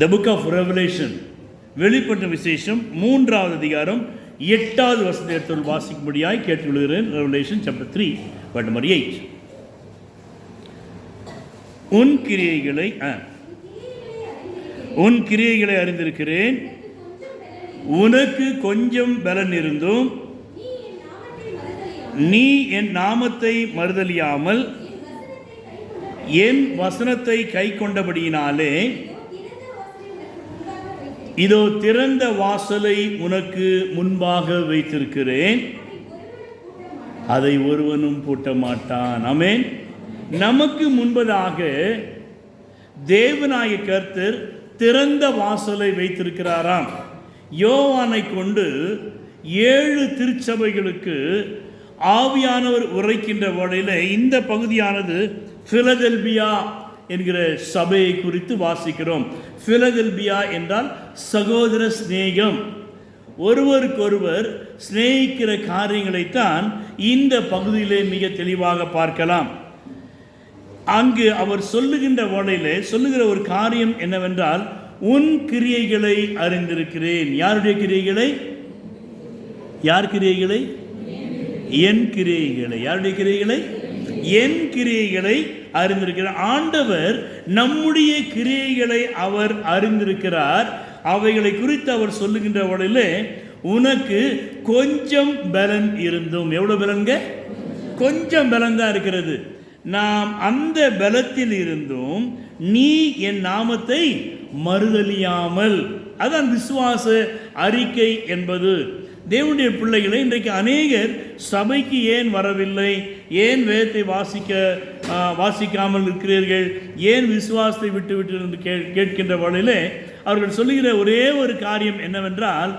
The book of Revelation, வெளிப்பட்ட விசேஷம் 3வது அதிகாரம் 8வது வசனத்தை வாசிக்கும்படியாய் கேட்டுக்கொள்கிறேன். Revelation chapter 3 verse number 8. உன் கிரியைகளை அறிந்திருக்கிறேன், உனக்கு கொஞ்சம் பலன் இருந்தும் நீ என் நாமத்தை மறுதலியாமல் என் வசனத்தை கை கொண்டபடியினாலே இதோ திறந்த வாசலை உனக்கு முன்பாக வைத்திருக்கிறேன், அதை ஒருவனும் பூட்ட மாட்டான். ஆமென். நமக்கு முன்பதாக தேவனாகிய கர்த்தர் திறந்த வாசலை வைத்திருக்கிறாராம். யோவானை கொண்டு 7 திருச்சபைகளுக்கு ஆவியானவர் உரைக்கின்ற வேளையில் இந்த பகுதியானது பிலதெல்பியா என்கிற சபையை குறித்து வாசிக்கிறோம். பிலதெல்பியா என்றால் சகோதர சிநேகம், ஒருவருக்கொருவர் சிநேகிக்கிற காரியங்களைத்தான் இந்த பகுதியிலே மிக தெளிவாக பார்க்கலாம். அங்கு அவர் சொல்லுகின்ற வேளையிலே சொல்லுகிற ஒரு காரியம் என்னவென்றால், உன் கிரியைகளை அறிந்திருக்கிறேன். யாருடைய கிரியைகளை? யார் கிரியைகளை? என் கிரியைகளை. யாருடைய கிரியைகளை? என் கிரியைகளை அறிந்திருக்கிறார். ஆண்டவர் நம்முடைய கிரியைகளை அவர் அறிந்திருக்கிறார். அவைகளை குறித்து அவர் சொல்லுகின்ற வழியிலே, உனக்கு கொஞ்சம் பலன் இருந்தும். எவ்வளவு பலன்க? கொஞ்சம் பலன் தான் இருக்கிறது. நாம் அந்த பலத்தில் இருந்தும் நீ என் நாமத்தை மறுதலியாமல், அதான் விசுவாச அறிக்கை என்பது. தேவனுடைய பிள்ளைகளை இன்றைக்கு அநேகர் சபைக்கு ஏன் வரவில்லை, ஏன் வேதத்தை வாசிக்காமல் இருக்கிறீர்கள், ஏன் விசுவாசத்தை விட்டு என்று கேட்கின்ற வழியிலே அவர்கள் சொல்லுகிற ஒரே ஒரு காரியம் என்னவென்றால்,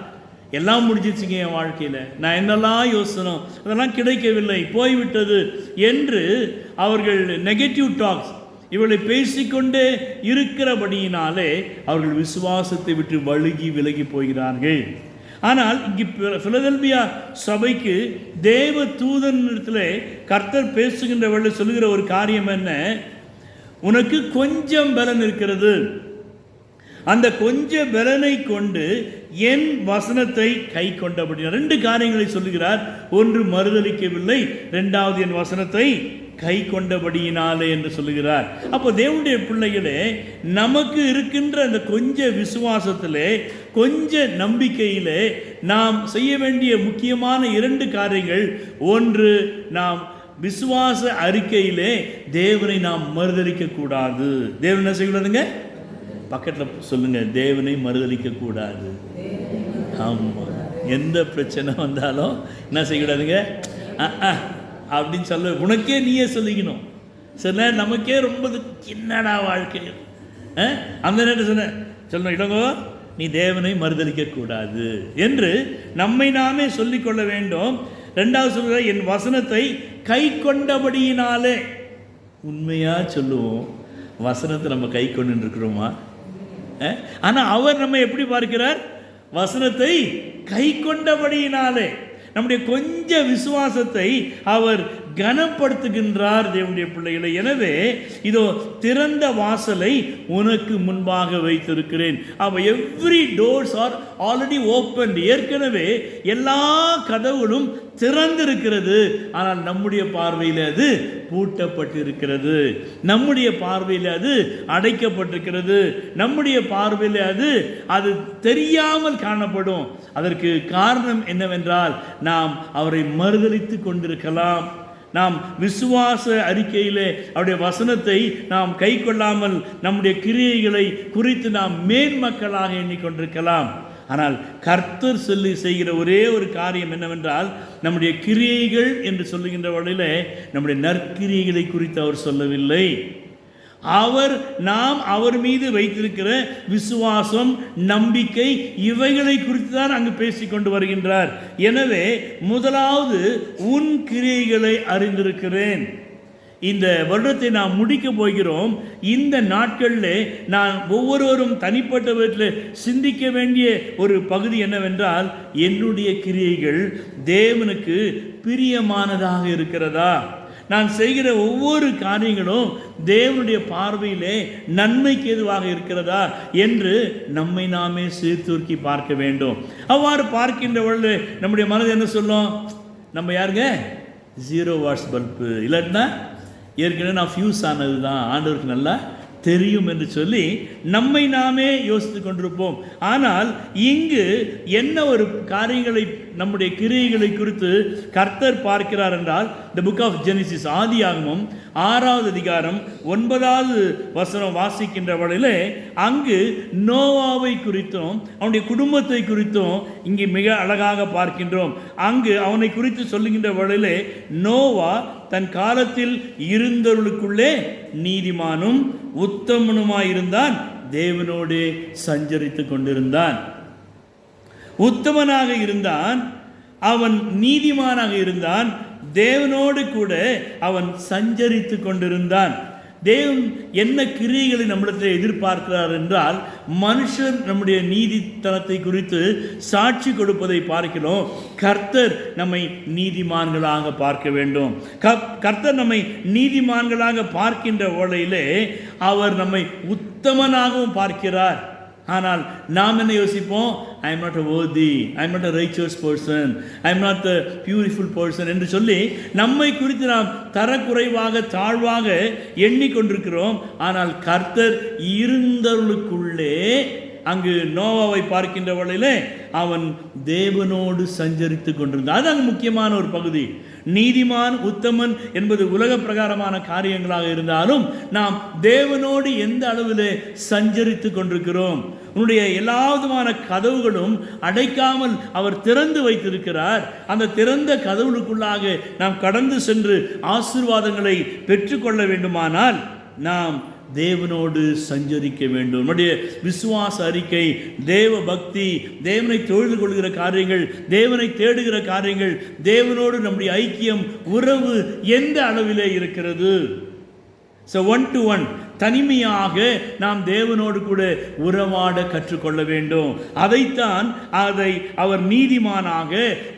எல்லாம் முடிஞ்சிச்சுங்க என் வாழ்க்கையில், நான் என்னெல்லாம் யோசனை அதெல்லாம் கிடைக்கவில்லை, போய்விட்டது என்று அவர்கள் நெகட்டிவ் டாக்ஸ் இவளை பேசிக்கொண்டே இருக்கிறபடியினாலே அவர்கள் விசுவாசத்தை விட்டு விலகி போகிறார்கள். ஆனால் இங்கு பிலதெல்பியா சபைக்கு தேவ தூதனிடத்திலே கர்த்தர் பேசுகின்ற வேளை சொல்லுகிற ஒரு காரியம் என்ன, உனக்கு கொஞ்சம் பலன் இருக்கிறது, அந்த கொஞ்ச பலனை கொண்டு என் வசனத்தை கை கொண்டபடி 2 காரியங்களை சொல்லுகிறார். ஒன்று மறுதலிக்கவில்லை, 2வது என் வசனத்தை கை கொண்டபடியினாலே என்று சொல்லுகிறார். அப்போ தேவனுடைய பிள்ளைகளே, நமக்கு இருக்கின்ற அந்த கொஞ்ச விசுவாசத்திலே, கொஞ்ச நம்பிக்கையிலே நாம் செய்ய வேண்டிய முக்கியமான 2 காரியங்கள். ஒன்று, நாம் விசுவாச அறிக்கையிலே தேவனை நாம் மறுதலிக்க கூடாது. தேவன் என்ன செய்யக்கூடாதுங்க? பக்கத்தில் சொல்லுங்க, தேவனை மறுதலிக்க கூடாது. ஆமாம், எந்த பிரச்சனை வந்தாலும் என்ன செய்யக்கூடாதுங்க? அப்படின்னு சொல்ல, உனக்கே நீயே சொல்லிக்கணும். சில நமக்கே ரொம்ப என்னடா வாழ்க்கை அந்த நேரத்தில் சொல்லணும், இடங்கோ நீ தேவனை மறுதலிக்க கூடாது என்று நம்மை நாமே சொல்லிக்கொள்ள வேண்டும். 2வது சொல்கிற, என் வசனத்தை கை கொண்டபடியினாலே. உண்மையாக சொல்லுவோம், வசனத்தை நம்ம கை கொண்டு இருக்கிறோமா? ஆனால் அவர் நம்ம எப்படி பார்க்கிறார்? வசனத்தை கை கொண்டபடியினாலே நம்முடைய கொஞ்ச விசுவாசத்தை அவர் கனப்படுத்துகின்றார். தேவனுடைய பிள்ளைகளை, எனவே இதோ திறந்த வாசலை உனக்கு முன்பாக வைத்திருக்கிறேன். அவ every doors are already open. ஏற்கனவே எல்லா கதவுகளும் திறந்திருக்கிறது. ஆனால் நம்முடைய பார்வையில் அது பூட்டப்பட்டிருக்கிறது, நம்முடைய பார்வையில் அது அடைக்கப்பட்டிருக்கிறது, நம்முடைய பார்வையில் அது தெரியாமல் காணப்படும். அதற்கு காரணம் என்னவென்றால், நாம் அவரை மறுதலித்து கொண்டிருக்கலாம். நாம் விசுவாச அறிக்கையிலே அவருடைய வசனத்தை நாம் கை கொள்ளாமல் நம்முடைய கிரியைகளை குறித்து நாம் மேன்மக்களாக எண்ணிக்கொண்டிருக்கலாம். ஆனால் கர்த்தர் செய்கிற ஒரே ஒரு காரியம் என்னவென்றால், நம்முடைய கிரியைகள் என்று சொல்லுகின்ற வழியிலே நம்முடைய நற்கிரியைகளை குறித்து அவர் சொல்லவில்லை. நாம் அவர் மீது வைத்திருக்கிற விசுவாசம், நம்பிக்கை, இவைகளை குறித்து தான் அங்கு பேசிக்கொண்டு வருகின்றார். எனவே முதலாவது, உன் கிரியைகளை அறிந்திருக்கிறேன். இந்த வருடத்தை நாம் முடிக்க போகிறோம். இந்த நாட்களில் நான் ஒவ்வொருவரும் தனிப்பட்ட விதத்தில் சிந்திக்க வேண்டிய ஒரு பகுதி என்னவென்றால், என்னுடைய கிரியைகள் தேவனுக்கு பிரியமானதாக இருக்கிறதா? நான் செய்கிற ஒவ்வொரு காரியங்களும் தேவனுடைய பார்வையிலே நன்மைக்கு ஏதுவாக இருக்கிறதா என்று நம்மை நாமே சீர்தூக்கி பார்க்க வேண்டும். அவ்வாறு பார்க்கின்ற பொழுது நம்முடைய மனது என்ன சொல்லும்? நம்ம யாருங்க? 0 வாட்ஸ் பல்பு, இல்லைன்னா ஏற்கனவே நான் ஃபியூஸ் ஆனது தான், ஆண்டவருக்கு நல்லா தெரியும் என்று சொல்லி நம்மை நாமே யோசித்து கொண்டிருப்போம். ஆனால் இங்கு என்ன ஒரு காரியங்களை, நம்முடைய கிரியைகளை குறித்து கர்த்தர் பார்க்கிறார் என்றால், த புக் ஆஃப் ஜெனிசிஸ், ஆதியாகமம் 6வது அதிகாரம் 9வது வசனம் வாசிக்கின்ற வழியிலே அங்கு நோவாவை குறித்தும் அவனுடைய குடும்பத்தை குறித்தும் இங்கே மிக அழகாக பார்க்கின்றோம். அங்கு அவனை குறித்து சொல்லுகின்ற வழியிலே, நோவா தன் காலத்தில் இருந்தவர்களுக்குள்ளே நீதிமானும் உத்தமனுமாயிருந்தான், தேவனோடு சஞ்சரித்து கொண்டிருந்தான். உத்தமனாக இருந்தான், அவன் நீதிமானாக இருந்தான், தேவனோடு கூட அவன் சஞ்சரித்து கொண்டிருந்தான். தேவன் என்ன கிரியைகளை நம்மிடத்தில் எதிர்பார்க்கிறார் என்றால், மனுஷர் நம்முடைய நீதித்தனத்தை குறித்து சாட்சி கொடுப்பதை பார்க்கிறோம். கர்த்தர் நம்மை நீதிமான்களாக பார்க்க வேண்டும். கர்த்தர் நம்மை நீதிமான்களாக பார்க்கின்ற வேளையிலே அவர் நம்மை உத்தமனாகவும் பார்க்கிறார். ஆனால் நாம் என்ன யோசிப்போம்? I am not a worthy, I am not a righteous person, I am not a pureful person என்று சொல்லி நம்மை குறித்து நாம் தரக்குறைவாக தாழ்வாக எண்ணிக்கொண்டிருக்கிறோம். ஆனால் கர்த்தர் இருந்தவர்களுக்குள்ளே, அங்கு நோவாவை பார்க்கின்ற வேளையிலே அவன் தேவனோடு சஞ்சரித்து கொண்டிருந்தான். அது அங்கு முக்கியமான ஒரு பகுதி. நீதிமான் உத்தமன் என்பது உலக பிரகாரமான காரியங்களாக இருந்தாலும் நாம் தேவனோடு எந்த அளவிலே சஞ்சரித்து கொண்டிருக்கிறோம். உன்னுடைய எல்லா விதமான கதவுகளும் அடைக்காமல் அவர் திறந்து வைத்திருக்கிறார். அந்த திறந்த கதவுகளுக்குள்ளாக நாம் கடந்து சென்று ஆசீர்வாதங்களை பெற்றுக்கொள்ள வேண்டுமானால் நாம் தேவனோடு சஞ்சரிக்க வேண்டும். நம்முடைய விசுவாச அறிக்கை, தேவ பக்தி, தேவனை தொழுது கொள்கிற காரியங்கள், தேவனை தேடுகிற காரியங்கள், தேவனோடு நம்முடைய ஐக்கியம், உறவு எந்த அளவிலே இருக்கிறது? So 1 to 1 தனிமையாக நாம் தேவனோடு கூட உறவாட கற்றுக்கொள்ள வேண்டும். அதைத்தான் அவர் நீதிமானாக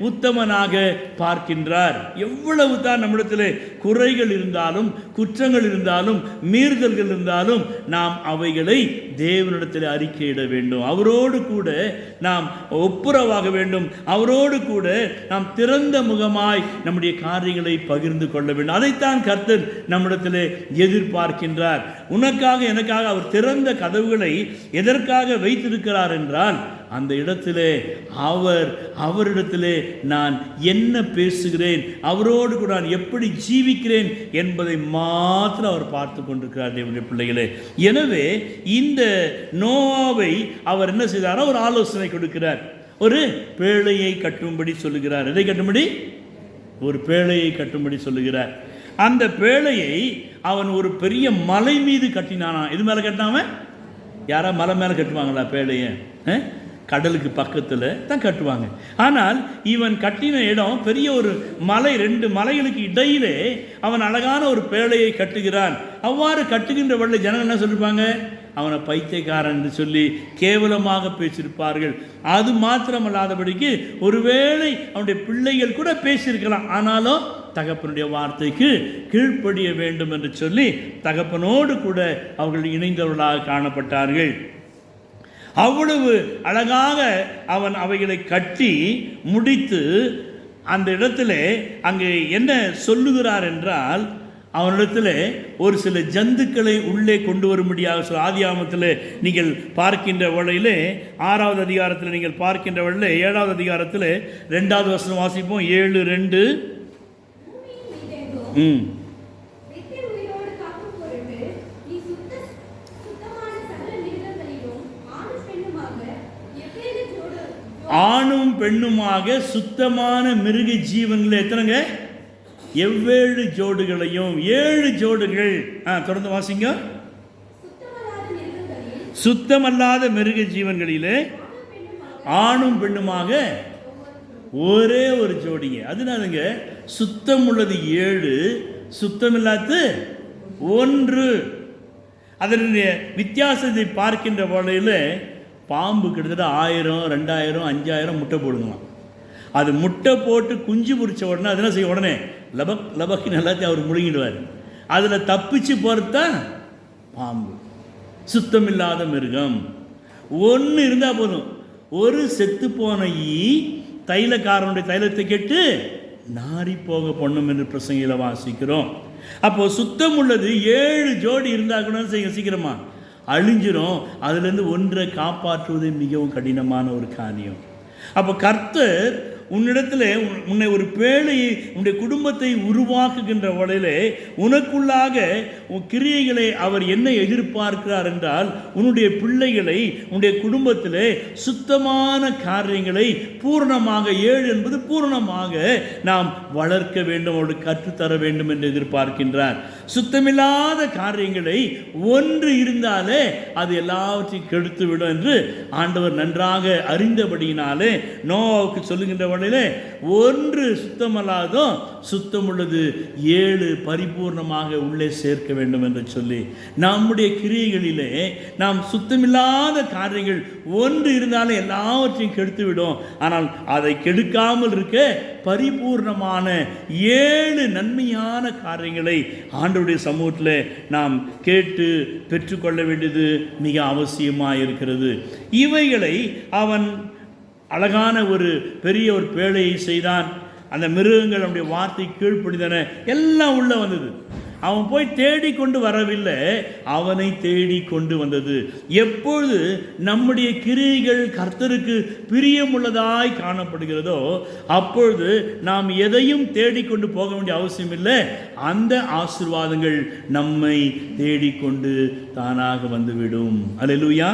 உத்தமனாக பார்க்கின்றார். எவ்வளவு தான் நம்மிடத்தில் குறைகள் இருந்தாலும், குற்றங்கள் இருந்தாலும், மீறுதல்கள் இருந்தாலும் நாம் அவைகளை தேவனிடத்தில் அறிக்கையிட வேண்டும். அவரோடு கூட நாம் ஒப்புரவாக வேண்டும். அவரோடு கூட நாம் திறந்த முகமாய் நம்முடைய காரியங்களை பகிர்ந்து கொள்ள வேண்டும். அதைத்தான் கர்த்தர் நம்மிடத்தில் எதிர்பார்க்கின்றார். உனக்காக எனக்காக அவர் திறந்த கதவுகளை எதற்காக வைத்திருக்கிறார் என்றால், அந்த இடத்திலே அவரிடத்திலே நான் என்ன பேசுகிறேன், அவரோடு கூட நான் எப்படி ஜீவிக்கிறேன் என்பதை மாத்திரம் அவர் பார்த்து கொண்டிருக்கிறார் தேவனுடைய பிள்ளைகளே. எனவே இந்த நோவாவை அவர் என்ன செய்தாரோ ஒரு ஆலோசனை கொடுக்கிறார். ஒரு பேழையை கட்டும்படி சொல்லுகிறார். எதை கட்டும்படி? ஒரு பேழையை கட்டும்படி சொல்லுகிறார். அந்த பேழையை அவன் ஒரு பெரிய மலை மீது கட்டினானா. இது மேலே கட்டினாம யாரா மலை மேலே கட்டுவாங்களா பேழையை? கடலுக்கு பக்கத்தில் தான் கட்டுவாங்க. ஆனால் இவன் கட்டின இடம் பெரிய ஒரு மலை, 2 மலைகளுக்கு இடையிலே அவன் அழகான ஒரு பேழையை கட்டுகிறான். அவ்வாறு கட்டுகின்ற வழியில் ஜனங்கள் என்ன சொல்லியிருப்பாங்க? அவனை பைத்தியக்காரன் என்று சொல்லி கேவலமாக பேசியிருப்பார்கள். அது மாத்திரமல்லாதபடிக்கு ஒருவேளை அவனுடைய பிள்ளைகள் கூட பேசியிருக்கலாம். ஆனாலும் தகப்பனுடைய வார்த்தைக்கு கீழ்ப்படிய வேண்டும் என்று சொல்லி தகப்பனோடு கூட அவர்கள் இணைந்தவர்களாக காணப்பட்டார்கள். அவ்வளவு அழகாக அவன் அவைகளை கட்டி முடித்து அந்த இடத்துல அங்கே என்ன சொல்லுகிறார் என்றால், அவனிடத்தில் ஒரு சில ஜந்துக்களை உள்ளே கொண்டு வரும்படியாக ஆதியாகமத்தில் நீங்கள் பார்க்கின்ற வேளையிலே 6வது அதிகாரத்தில் நீங்கள் பார்க்கின்ற வேளையிலே 7வது அதிகாரத்தில் 2வது வசனம் வாசிப்போம். 7:2 ஆணும் பெண்ணுமாக சுத்தமான மிருக ஜீவன்களை எத்தனைங்க? 7 ஜோடுகளையும். 7 ஜோடுகள். தொடர்ந்து வாசிங்க. சுத்தமல்லாத மிருக ஜீவன்களிலே ஆணும் பெண்ணுமாக ஒரே ஒரு ஜோடிங்க. அதனாலங்க சுத்தம் உள்ளது 7, சுத்தமில்லாத 1. அதனுடைய வித்தியாசத்தை பார்க்கின்ற வேளையில் பாம்பு கிட்டத்தட்ட 1000, 2000, 5000 முட்டை போடுங்களாம். அது முட்டை போட்டு குஞ்சு பொரிச்ச உடனே அது என்ன செய்ய? உடனே லபக் லபக்கின்னு எல்லாத்தையும் அவர் முழுங்கிடுவார். அதில் தப்பிச்சு போகிறது தான் பாம்பு, சுத்தமில்லாத மிருகம். ஒன்று இருந்தால் போதும், ஒரு செத்து போன ஈ தைலக்காரனுடைய தைலத்தை கெட்டு நாரி போக பண்ணும் என்று பிரசங்கில வாசிக்கிறோம். அப்போ சுத்தம் உள்ளது 7 ஜோடி இருந்தால் கூட சீக்கிரமா அழிஞ்சிரும். அதுலேருந்து ஒன்றை காப்பாற்றுவது மிகவும் கடினமான ஒரு காரியம். அப்போ கர்த்தர் உன்னிடத்தில் உன்னை ஒரு பேழையை உன்னுடைய குடும்பத்தை உருவாக்குகின்ற வழியிலே உனக்குள்ளாக உன் கிரியைகளை அவர் என்ன எதிர்பார்க்கிறார் என்றால், உன்னுடைய பிள்ளைகளை உன்னுடைய குடும்பத்திலே சுத்தமான காரியங்களை பூர்ணமாக 7 என்பது பூர்ணமாக நாம் வளர்க்க வேண்டும், அவர்களுக்கு கற்றுத்தர வேண்டும் என்று எதிர்பார்க்கின்றார். சுத்தமில்லாத காரியங்களை ஒன்று இருந்தாலே அது எல்லாவற்றையும் கெடுத்துவிடும் என்று ஆண்டவர் நன்றாக அறிந்தபடியினாலே நோவாவுக்கு சொல்லுகின்ற வழியிலே ஒன்று சுத்தமல்லாதோ சுத்தம் உள்ளது 7 பரிபூர்ணமாக உள்ளே சேர்க்க வேண்டும் என்று சொல்லி, நம்முடைய கிரியைகளிலே நாம் சுத்தமில்லாத காரியங்கள் ஒன்று இருந்தாலே எல்லாவற்றையும் கெடுத்துவிடும். ஆனால் அதை கெடுக்காமல் இருக்க பரிபூர்ணமான 7 நன்மையான காரியங்களை ஆண்டவருடைய சமூகத்தில் நாம் கேட்டு பெற்றுக்கொள்ள வேண்டியது மிக அவசியமாக இருக்கிறது. இவைகளை அவன் அழகான ஒரு பெரிய ஒரு பேழையை செய்தான். அந்த மிருகங்கள் அவனுடைய வார்த்தை கீழ்ப்படிந்தன, எல்லாம் உள்ள வந்தது. அவன் போய் தேடிக்கொண்டு வரவில்லை, அவனை தேடி கொண்டு வந்தது. எப்பொழுது நம்முடைய கிரியைகள் கர்த்தருக்கு பிரியமுள்ளதாய் காணப்படுகிறதோ அப்பொழுது நாம் எதையும் தேடிக்கொண்டு போக வேண்டிய அவசியம் இல்லை. அந்த ஆசீர்வாதங்கள் நம்மை தேடிக்கொண்டு தானாக வந்துவிடும். அல்லேலூயா.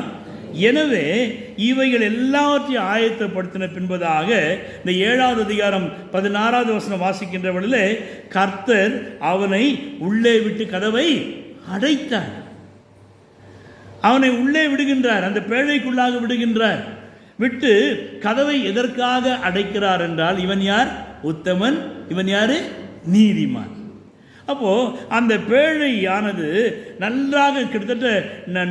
எனவே இவைகள் எல்லாவற்றையும் ஆயத்தப்படுத்தின பின்பதாக இந்த 7வது அதிகாரம் 16வது வசனம் வாசிக்கின்ற வழியிலே கர்த்தர் அவனை உள்ளே விட்டு கதவை அடைத்தார். அவனை உள்ளே விடுகின்றார், அந்த பேழைக்குள்ளாக விடுகின்றார். விட்டு கதவை எதற்காக அடைக்கிறார் என்றால், இவன் யார்? உத்தமன். இவன் யாரு? நீதிமான். அப்போது அந்த பேழையானது நன்றாக கிட்டத்தட்ட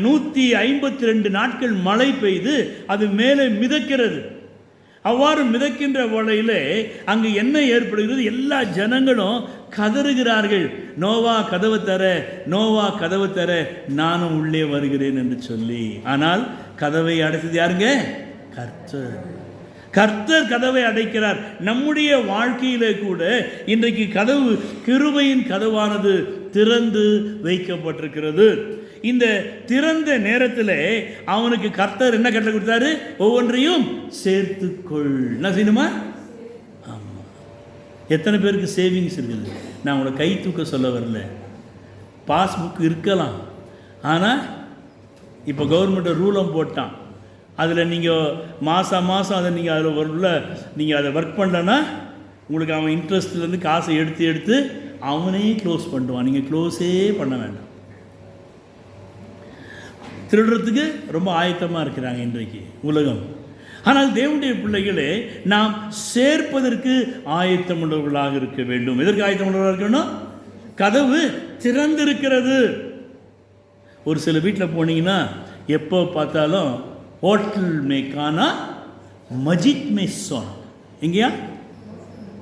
152 நாட்கள் மழை பெய்து அது மேலே மிதக்கிறது. அவ்வாறு மிதக்கின்ற வேளையிலே அங்கு என்ன ஏற்படுகிறது? எல்லா ஜனங்களும் கதறுகிறார்கள், நோவா கதவு தர, நோவா கதவு தர, நானும் உள்ளே வருகிறேன் என்று சொல்லி. ஆனால் கதவை அடைத்தது யாருங்க? கர்த்தர். கர்த்தர் கதவை அடைக்கிறார். நம்முடைய வாழ்க்கையிலே கூட இன்றைக்கு கதவு, கிருபையின் கதவானது திறந்து வைக்கப்பட்டிருக்கிறது. இந்த திறந்த நேரத்தில் அவனுக்கு கர்த்தர் என்ன கட்டளை கொடுத்தாரு? ஒவ்வொன்றையும் சேர்த்துக்கொள். என்ன செய்யணுமா? ஆமாம். எத்தனை பேருக்கு சேவிங்ஸ் இருக்குது? நான் உங்களை கை தூக்க சொல்ல வரல. பாஸ்புக் இருக்கலாம், ஆனால் இப்போ கவர்மெண்ட் ரூலம் போட்டான், அதில் நீங்கள் மாதம் அதை நீங்கள் அதில் உள்ள நீங்கள் அதை ஒர்க் பண்ணலன்னா உங்களுக்கு அவன் இன்ட்ரெஸ்ட்லேருந்து காசை எடுத்து அவனே க்ளோஸ் பண்ணுவான். நீங்கள் க்ளோஸே பண்ண வேண்டாம். திருடுறதுக்கு ரொம்ப ஆயத்தமாக இருக்கிறாங்க இன்றைக்கு உலகம். ஆனால் தேவனுடைய பிள்ளைகளே, நாம் சேர்ப்பதற்கு ஆயத்தம் உள்ளவர்களாக இருக்க வேண்டும். எதற்கு ஆயத்தம் உள்ளவர்களாக இருக்கணும்? கதவு திறந்திருக்கிறது. ஒரு சில வீட்டில் போனீங்கன்னா எப்போ பார்த்தாலும் ஹோட்டல் மே கானா மஜித் மே சோனா. எங்கேயா?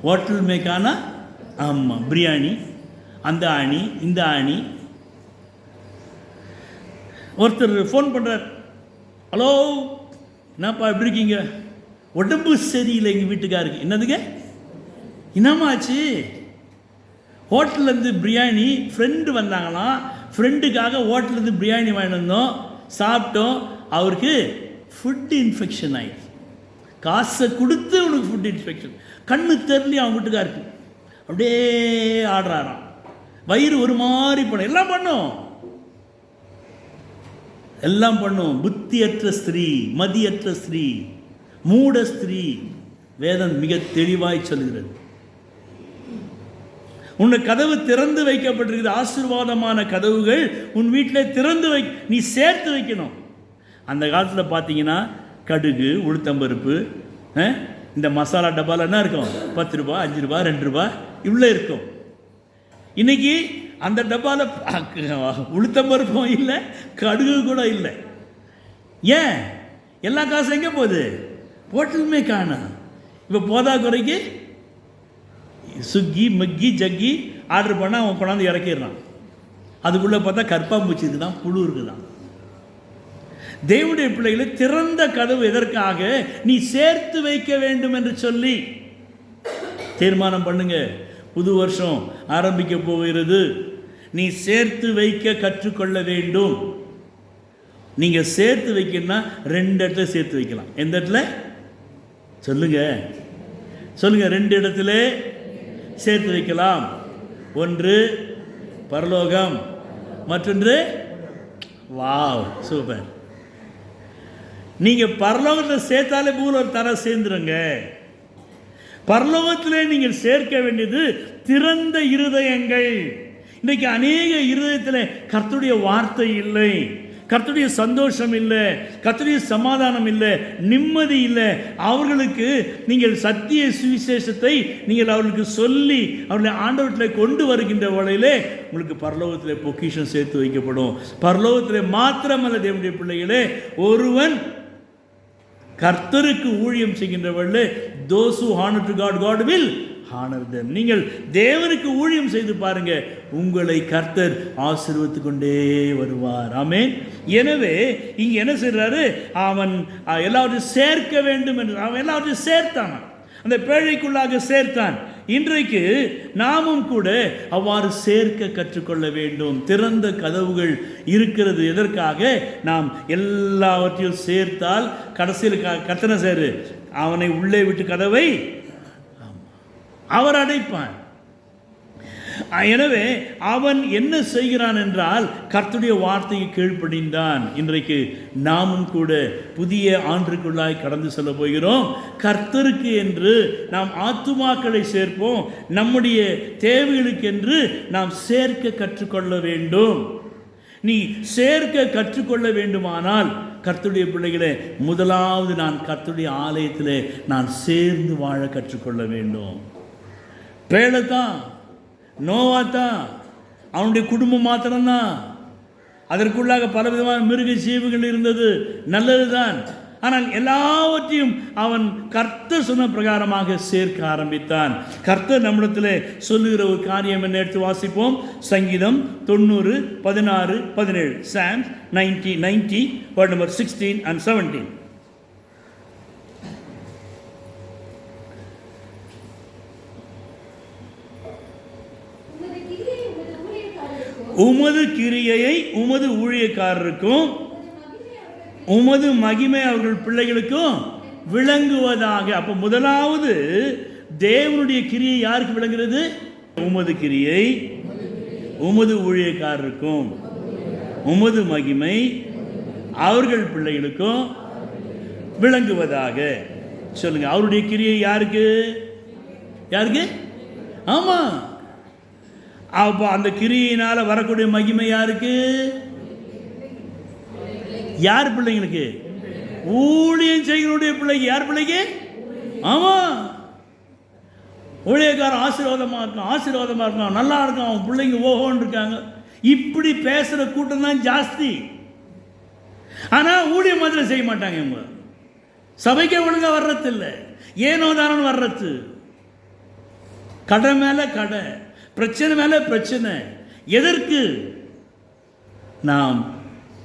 ஹோட்டல் மே கானா. ஆமாம், பிரியாணி, அந்த ஆணி இந்த ஆணி. ஒருத்தர் ஃபோன் பண்ணுறார், ஹலோ என்னப்பா எப்படி இருக்கீங்க? உடம்பு சரியில்லை எங்கள் வீட்டுக்காருக்கு. என்னதுங்க? என்னமாச்சு? ஹோட்டல்லேருந்து பிரியாணி, ஃப்ரெண்டு வந்தாங்களாம், ஃப்ரெண்டுக்காக ஹோட்டல்லேருந்து பிரியாணி வாங்கிட்டு வந்தோம், சாப்பிட்டோம், அவருக்கு ஃபுட் இன்ஃபெக்ஷன் ஆயிடுச்சு. காசை கொடுத்து அவனுக்கு ஃபுட் இன்ஃபெக்ஷன். கண்ணு தெரியல அவன் வீட்டுக்காருக்கு, அப்படியே ஆடுறாராம், வயிறு ஒரு மாதிரி பண்ணும், எல்லாம் பண்ணும். புத்தியற்ற ஸ்திரீ, மதியற்ற ஸ்திரீ, மூட ஸ்திரீ. வேதம் மிக தெளிவாய் சொல்கிறது. உன்னை கதவு திறந்து வைக்கப்பட்டிருக்கிறது. ஆசீர்வாதமான கதவுகள் உன் வீட்டில் திறந்து நீ சேர்த்து வைக்கணும். அந்த காலத்தில் பார்த்தீங்கன்னா கடுகு, உளுத்தம்பருப்பு, இந்த மசாலா டப்பாவில் என்ன இருக்கும்? 10 ரூபா, 5 ரூபா, 2 ரூபா இவ்வளோ இருக்கும். இன்னைக்கு அந்த டப்பாவில் உளுத்தம்பருப்பும் இல்லை, கடுகு கூட இல்லை. ஏன்? எல்லா காசும் எங்கே போகுது? ஹோட்டலுமே காணோம். இப்போ போதா குறைக்கு சுக்கி மக்கி ஜக்கி ஆர்டர் பண்ணால் அவன் கொண்டாந்து இறக்கிடுறான். அதுக்குள்ளே பார்த்தா கற்பாம்பூச்சி இருக்குதான், புழு இருக்குதான். தேவனுடைய பிள்ளைகளை திறந்த கதவு எதற்காக? நீ சேர்த்து வைக்க வேண்டும் என்று சொல்லி தீர்மானம் பண்ணுங்க. புது வருஷம் ஆரம்பிக்க போகிறது. நீ சேர்த்து வைக்க கற்றுக்கொள்ள வேண்டும். நீங்க சேர்த்து வைக்கணும்னா 2 இடத்துல சேர்த்து வைக்கலாம். எந்த இடத்துல சொல்லுங்க, சொல்லுங்க. 2 இடத்துல சேர்த்து வைக்கலாம். ஒன்று பரலோகம், மற்றொன்று வாவ் சூப்பர். நீங்க பரலோகத்தில் சேர்த்தாலே பூலோகம் தர சேர்ந்துருங்க. பரலோகத்திலே நீங்கள் சேர்க்க வேண்டியது திறந்த இருதயங்கள். இன்றைக்கு அநேக இருதயத்தில் கர்த்தருடைய வார்த்தை இல்லை, கர்த்தருடைய சந்தோஷம் இல்லை, கர்த்தருடைய சமாதானம் இல்லை, நிம்மதி இல்லை. அவர்களுக்கு நீங்கள் சத்திய சுவிசேஷத்தை நீங்கள் அவர்களுக்கு சொல்லி அவர்களை ஆண்டவரத்தில் கொண்டு வருகின்ற வேளையிலே உங்களுக்கு பரலோகத்தில் பொக்கிஷம் சேர்த்து வைக்கப்படும். பரலோகத்தில் மாத்திரமல்ல தேவனுடைய பிள்ளைகளே, ஒருவன் கர்த்தருக்கு ஊழியம் செய்கின்றவர்களே, those who honor to God, God will honor them. நீங்கள் தேவனுக்கு ஊழியம் செய்து பாருங்க, உங்களை கர்த்தர் ஆசீர்வதித்து கொண்டே வருவார். ஆமென். எனவே இங்க என்ன செய்றாரு? அவன் எல்லாவற்றையும் சேர்க்க வேண்டும் என்று அவன் எல்லாவற்றையும் சேர்த்தான், அந்த பேழைக்குள்ளாக சேர்த்தான். இன்றைக்கு நாமும் கூட அவ்வாறு சேர்க்க கற்றுக்கொள்ள வேண்டும். திறந்த கதவுகள் இருக்கிறது. எதற்காக? நாம் எல்லாவற்றையும் சேர்த்தால் கடைசியில் கர்த்தனை சேரு, அவனை உள்ளே விட்டு கதவை அவர் அடைப்பான். எனவே அவன் என்ன செய்கிறான் என்றால் கர்த்தருடைய வார்த்தையை கீழ்ப்படிந்தான். இன்றைக்கு நாமும் கூட புதிய ஆண்டுக்குள்ளாய் கடந்து செல்ல போகிறோம். கர்த்தருக்கு என்று நாம் ஆத்துமாக்களை சேர்ப்போம். நம்முடைய தேவைகளுக்கென்று நாம் சேர்க்க கற்றுக்கொள்ள வேண்டும். நீ சேர்க்க கற்றுக்கொள்ள வேண்டுமானால் கர்த்தருடைய பிள்ளைகளே, முதலாவது நான் கர்த்தருடைய ஆலயத்திலே நான் சேர்ந்து வாழ கற்றுக்கொள்ள வேண்டும். பேழைத்தான், நோவாத்தான், அவனுடைய குடும்பம் மாத்திரம்தான். அதற்குள்ளாக பலவிதமான மிருக ஜீவுகள் இருந்தது, நல்லதுதான். ஆனால் எல்லாவற்றையும் அவன் கர்த்தர் சொன்ன பிரகாரமாக சேர்க்க ஆரம்பித்தான். கர்த்தர் நம்மிடத்தில் சொல்லுகிற ஒரு காரியம் என்ன? எடுத்து வாசிப்போம். சங்கீதம் 90:16-17. Psalms 90 word number 16 and 17. உமது கிரியையை உமது ஊழியக்காரருக்கும் உமது மகிமை அவர்கள் பிள்ளைகளுக்கும் விளங்குவதாக. அப்போ முதலாவது தேவனுடைய கிரியை யாருக்கு விளங்குகிறது? உமது கிரியை உமது ஊழியக்காரருக்கும் உமது மகிமை அவர்கள் பிள்ளைகளுக்கும் விளங்குவதாக. சொல்லுங்க, அவருடைய கிரியை யாருக்கு? யாருக்கு? ஆமா, அப்போ அந்த கிரியினால வரக்கூடிய மகிமை யாருக்கு? யார் பிள்ளைங்களுக்கு? ஊழியம் செய்கிறவருடைய பிள்ளைக்கு. யார் பிள்ளைக்கு? ஆமா, ஊழியக்காரன் ஆசீர்வாதமாக இருக்கான், ஆசீர்வாதமாக இருக்கான், நல்லா இருக்கான், அவன் பிள்ளைங்க ஓஹோன்னு இருக்காங்க. இப்படி பேசுகிற கூட்டம் தான் ஜாஸ்தி. ஆனால் ஊழியம் மாத்திரம் செய்ய மாட்டாங்க. இவங்க சபைக்கே ஒழுங்காக வர்றது இல்லை, ஏனோ தானு வர்றது, கடை மேலே கடை, பிரச்சனை மேலே பிரச்சனை. எதற்கு? நாம்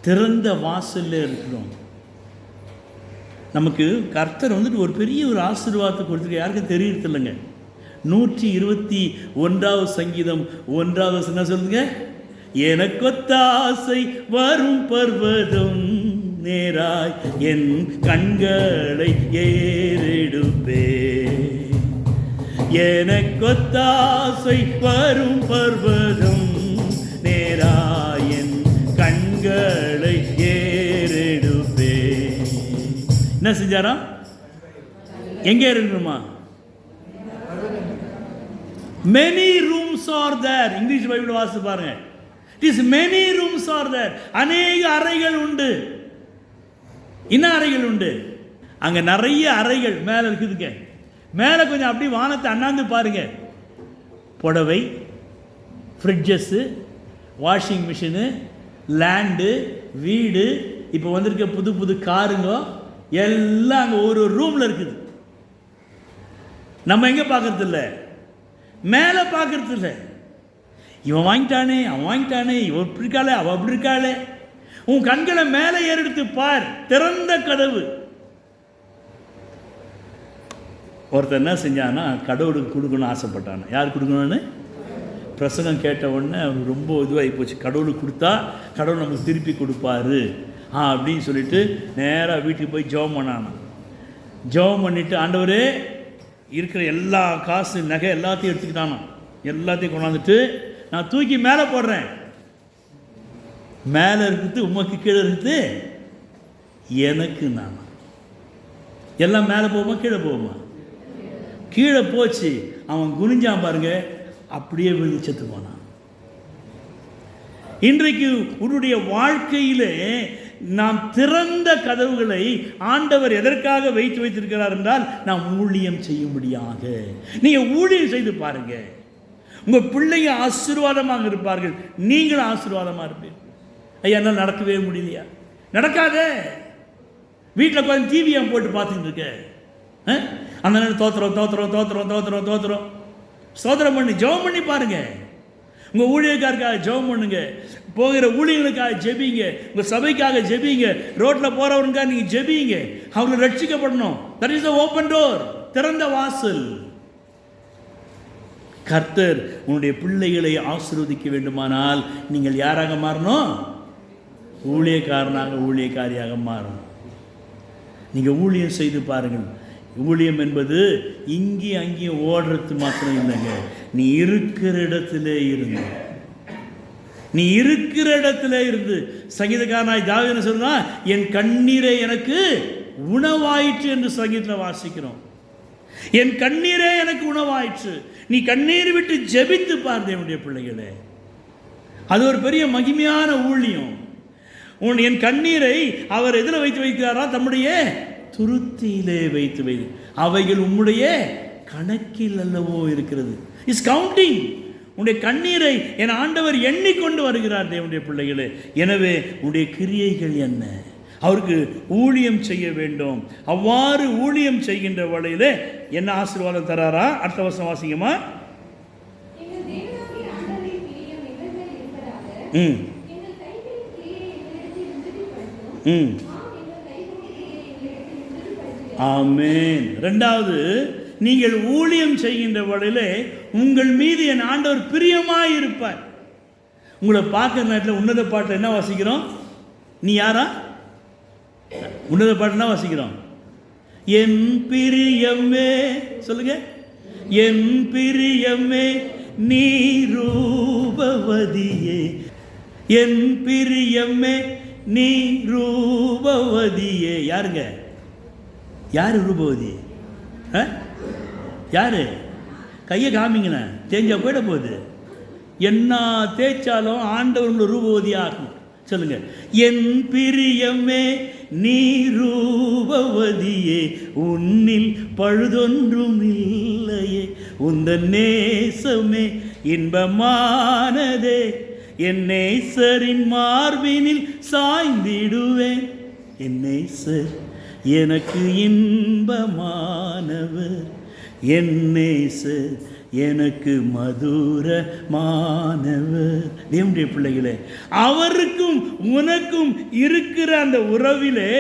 திறந்த வாசல்ல இருக்கிறோம். நமக்கு கர்த்தர் வந்துட்டு ஒரு பெரிய ஒரு ஆசீர்வாதத்தை கொடுத்துருக்க, யாருக்கும் தெரியறது இல்லைங்க. 121 சங்கீதம் 1 என்ன சொல்லுங்க? எனக்கொத்த ஆசை வரும் பர்வதம் நேராய் என் கண்களை ஏறெடுப்பே. எனக்கொத்த ஆசை வரும் பர்வதம் நேராய் என் கண்களை ஏறெடுப்பே. என்ன செஞ்சாரா? எங்கே இருக்கணுமா? many rooms are there. English Bible வாசித்து பாருங்க. it is many rooms are there. அநேக அறைகள் உண்டு. என்ன அறைகள் உண்டு? அங்க நிறைய அறைகள் மேல இருக்குதுங்க. மேல கொஞ்சம் அப்படி வானத்தை அண்ணாந்து பாருங்க. புடவை, ஃப்ரிட்ஜஸ், வாஷிங் மிஷினு, லேண்டு, வீடு, இப்போ வந்திருக்க புது புது காருங்க எல்லாம் அங்கே ஒரு ரூமில் இருக்குது. நம்ம எங்கே பார்க்கறது இல்லை? மேலே பார்க்கறது இல்லை. இவன் வாங்கிட்டானே, அவன் வாங்கிட்டானே, இவன் இப்படி இருக்காளே, அவன் அப்படி இருக்காளே. உன் கண்களை மேலே ஏறெடுத்து பார். திறந்த கதவு. ஒருத்தர் என்ன செஞ்சான்னா, கடவுளுக்கு கொடுக்கணும்னு ஆசைப்பட்டான். யார் கொடுக்கணும்னு? பிரசங்கம் கேட்ட உடனே அவனுக்கு ரொம்ப இதுவாகி போச்சு. கடவுளுக்கு கொடுத்தா கடவுள் நமக்கு திருப்பி கொடுப்பாரு அப்படின்னு சொல்லிட்டு நேராக வீட்டுக்கு போய் ஜெபம் பண்ணான். ஜெபம் பண்ணிவிட்டு, ஆண்டவரே இருக்கிற எல்லா காசு நகை எல்லாத்தையும் எடுத்துக்கிட்டானா. எல்லாத்தையும் கொண்டாந்துட்டு, நான் தூக்கி மேலே போடுறேன். மேலே இருக்குது உமக்கு, கீழே இருக்குது எனக்கு. நான் எல்லாம் மேலே போகுமா கீழே போகுமா? கீழே போச்சு. அவன் குனிஞ்சான் பாருங்க, அப்படியே விழுந்து செத்து போனான். இன்றைக்கு உன்னுடைய வாழ்க்கையிலே நாம் திறந்த கதவுகளை ஆண்டவர் எதற்காக வைத்து வைத்திருக்கிறார் என்றால், நாம் ஊழியம் செய்யும்படியாக. நீங்கள் ஊழியம் செய்து பாருங்க, உங்கள் பிள்ளைங்க ஆசீர்வாதமாக இருப்பார்கள், நீங்களும் ஆசீர்வாதமாக இருப்பீர்கள். ஐயா என்னால் நடக்கவே முடியலையா? நடக்காதே. வீட்டில் உட்காந்து டிவியை போட்டு பார்த்துக்கிட்டு இருக்க, அந்த நேரம் தோத்திரம் தோத்திரம் தோத்திரம் தோத்திரம் தோத்திரம் ஸ்தோத்திரம் பண்ணி ஜெபம் பண்ணி பாருங்க. உங்கள் ஊழியக்காருக்காக ஜெபம் பண்ணுங்க, போகிற ஊழியர்களுக்காக ஜெபிங்க, உங்கள் சபைக்காக ஜெபிங்க, ரோட்டில் போகிறவனுக்காக நீங்கள் ஜெபிங்க. அவங்க ரட்சிக்கப்படணும். That is the open door, திறந்த வாசல். கர்த்தர் உன்னுடைய பிள்ளைகளை ஆசீர்வதிக்க வேண்டுமானால் நீங்கள் யாராக மாறணும்? ஊழியக்காரனாக, ஊழியக்காரியாக மாறணும். நீங்கள் ஊழியம் செய்து பாருங்கள். ஊழியம் என்பது இங்கேயும் அங்கேயும் ஓடுறது மாத்திரம் இல்லைங்க. நீ இருக்கிற இடத்திலே இருந்து, நீ இருக்கிற இடத்துல இருந்து. சங்கீதக்காரனாய் தாவீது என்ன சொல்றா? என் கண்ணீரே எனக்கு உணவாயிற்று என்று சங்கீதத்தில் வாசிக்கிறோம். என் கண்ணீரே எனக்கு உணவாயிற்று. நீ கண்ணீர் விட்டு ஜெபித்து பார் தேவனுடைய பிள்ளைகளே. அது ஒரு பெரிய மகிமையான ஊழியம். என் கண்ணீரை அவர் எதில் வைத்து வைக்கிறாரா? தம்முடைய துருத்தியிலே வைத்து வைத்து. அவைகள் உம்முடைய கணக்கில் அல்லவோ இருக்கிறது. Is counting. உன்னுடைய கண்ணீரை என் ஆண்டவர் எண்ணிக்கொண்டு வருகிறார் தேவனுடைய பிள்ளைகளே. எனவே உன்னுடைய கிரியைகள் என்ன? அவருக்கு ஊழியம் செய்ய வேண்டும். அவ்வாறு ஊழியம் செய்கின்ற வழியிலே என்ன ஆசீர்வாதம் தராரா? அடுத்த வருஷம் வாசிங்கம்மா. ஆமென். ரெண்டாவது, நீங்கள் ஊழியம் செய்கின்ற வழியிலே உங்கள் மீது என் ஆண்டவர் பிரியமாய் இருப்பார். உங்களை பார்க்குற நேரத்தில் உன்னத பாட்டில் என்ன வாசிக்கிறோம்? நீ யாரா? உன்னத பாட்டு என்ன வாசிக்கிறோம்? என் பிரியமே, சொல்லுங்க. என் பிரியமே நீ ரூபவதியே, என் பிரியமே நீ ரூபவதியே. யாருங்க? யாரு ரூபவதி? யாரு? கையை காமிங்கண்ண, தேஞ்சா போயிட போகுது. என்ன தேய்ச்சாலும் ஆண்டவர்கள் ரூபவதி ஆகும். சொல்லுங்க. என் பிரியமே நீ ரூபவதியே, உன்னில் பழுதொன்றும் இல்லையே, உந்தன் நேசமே இன்பமானதே, என் நேசரின் மார்பினில் சாய்ந்திடுவேன். என் நேசர் எனக்கு இன்பமானவர், என் நேசர் எனக்கு மதுரமானவர். தேவனுடைய பிள்ளைகளே, அவருக்கும் உனக்கும் இருக்கிற அந்த உறவிலே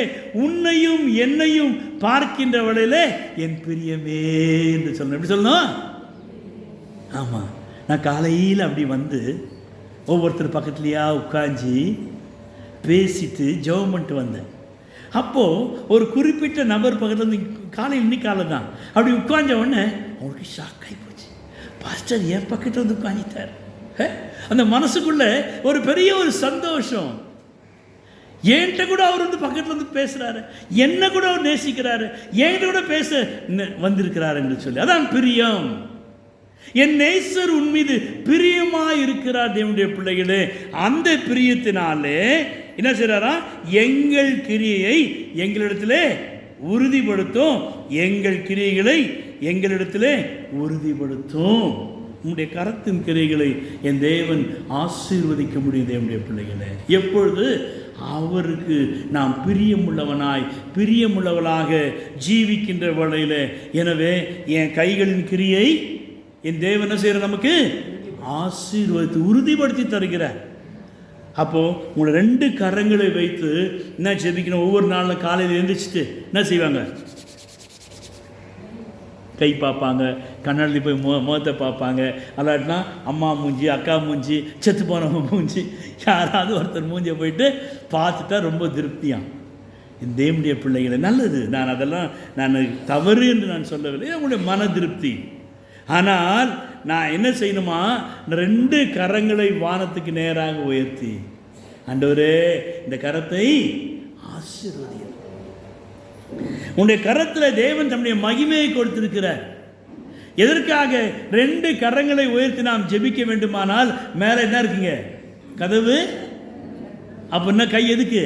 உன்னையும் என்னையும் பார்க்கின்ற வழியிலே என் பிரியமே என்று சொல்லணும். எப்படி சொல்லணும்? ஆமாம். நான் காலையில் அப்படி வந்து ஒவ்வொருத்தர் பக்கத்துலையா உட்காந்து பேசிட்டு ஜெபம் பண்ணிட்டு வந்தேன். அப்போது ஒரு குறிப்பிட்ட நபர் பக்கத்தில் வந்து காலையில் இன்னைக்கு காலை தான் அப்படி உட்கார்ந்த உடனே அவருக்கு ஷாக் ஆகி போச்சு. பாஸ்டர் என் பக்கத்தில் வந்து உட்காந்துட்டார். அந்த மனசுக்குள்ள ஒரு பெரிய ஒரு சந்தோஷம். என்கிட்ட கூட அவர் வந்து பக்கத்தில் வந்து பேசுகிறாரு, என்ன கூட அவர் நேசிக்கிறாரு, என்கிட்ட கூட பேச வந்திருக்கிறார் என்று சொல்லி. அதான் பிரியம். என் நேசர் உன் மீது பிரியமாக இருக்கிறார். தேவனுடைய பிள்ளைகளே, அந்த பிரியத்தினாலே என்ன செய்கிறாரா? எங்கள் கிரியையை எங்களிடத்திலே உறுதிப்படுத்தும், எங்கள் கிரியைகளை எங்களிடத்திலே உறுதிப்படுத்தும். உங்களுடைய கரத்தின் கிரியைகளை என் தேவன் ஆசீர்வதிக்க முடியும். தேவனுடைய பிள்ளைகளே, எப்பொழுது அவருக்கு நாம் பிரியமுள்ளவனாய் பிரியமுள்ளவளாக ஜீவிக்கின்ற வேளையில். எனவே என் கைகளின் கிரியை என் தேவன் என்ன செய்கிற நமக்கு ஆசீர்வாதத்தை உறுதிப்படுத்தி தருகிறார். அப்போது உங்களை 2 கரங்களை வைத்து என்ன ஜெபிக்கணும்? ஒவ்வொரு நாளில் காலையில் எழுந்திரிச்சிட்டு என்ன செய்வாங்க? கை பார்ப்பாங்க, கண்ணாடி போய் முகத்தை பார்ப்பாங்க. அல்லாட்டினா அம்மா மூஞ்சி, அக்கா மூஞ்சி, செத்து போனவங்க மூஞ்சி, யாராவது ஒருத்தர் மூஞ்சியை போயிட்டு பார்த்துட்டா ரொம்ப திருப்தியாக. இந்த தேவனுடைய பிள்ளைகளை நல்லது. நான் தவறு என்று நான் சொல்லவில்லை, உங்களுடைய மன திருப்தி. ஆனால் நான் என்ன செய்யணுமா? 2 கரங்களை வானத்துக்கு நேராக உயர்த்தி, ஆண்டவரே இந்த கரத்தை ஆசீர்வதி. உன்னுடைய கரத்தில் தேவன் தம்முடைய மகிமையை கொடுத்திருக்கிறார். எதற்காக 2 கரங்களை உயர்த்தி நாம் ஜெபிக்க வேண்டுமானால் மேலே என்ன இருக்குங்க? கதவு. அப்படின்னா கை எதுக்கு?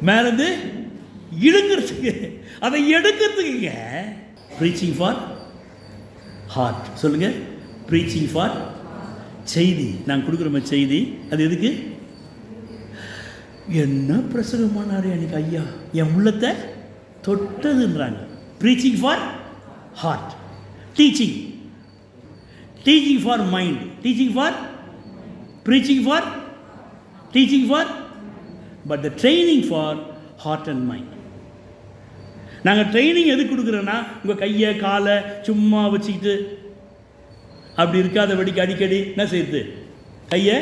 மேலேருந்து இழுக்கிறதுக்கு, அதை எடுக்கிறதுக்குங்க. Preaching for heart. சொல்லுங்க, ப்ரீச்சிங் ஃபார் செய்தி. நான் கொடுக்குற செய்தி அது எதுக்கு? என்ன பிரசங்கமானார் அன்னைக்கு ஐயா, என் உள்ளத்தை தொட்டதுன்றாங்க. Preaching for heart. Teaching for mind. Teaching for but the training for heart and mind. நாங்கள் ட்ரைனிங் எது கொடுக்குறோன்னா, உங்கள் கையை காலை சும்மா வச்சுக்கிட்டு அப்படி இருக்காதபடிக்கு அடிக்கடி என்ன செய்யுது? கையை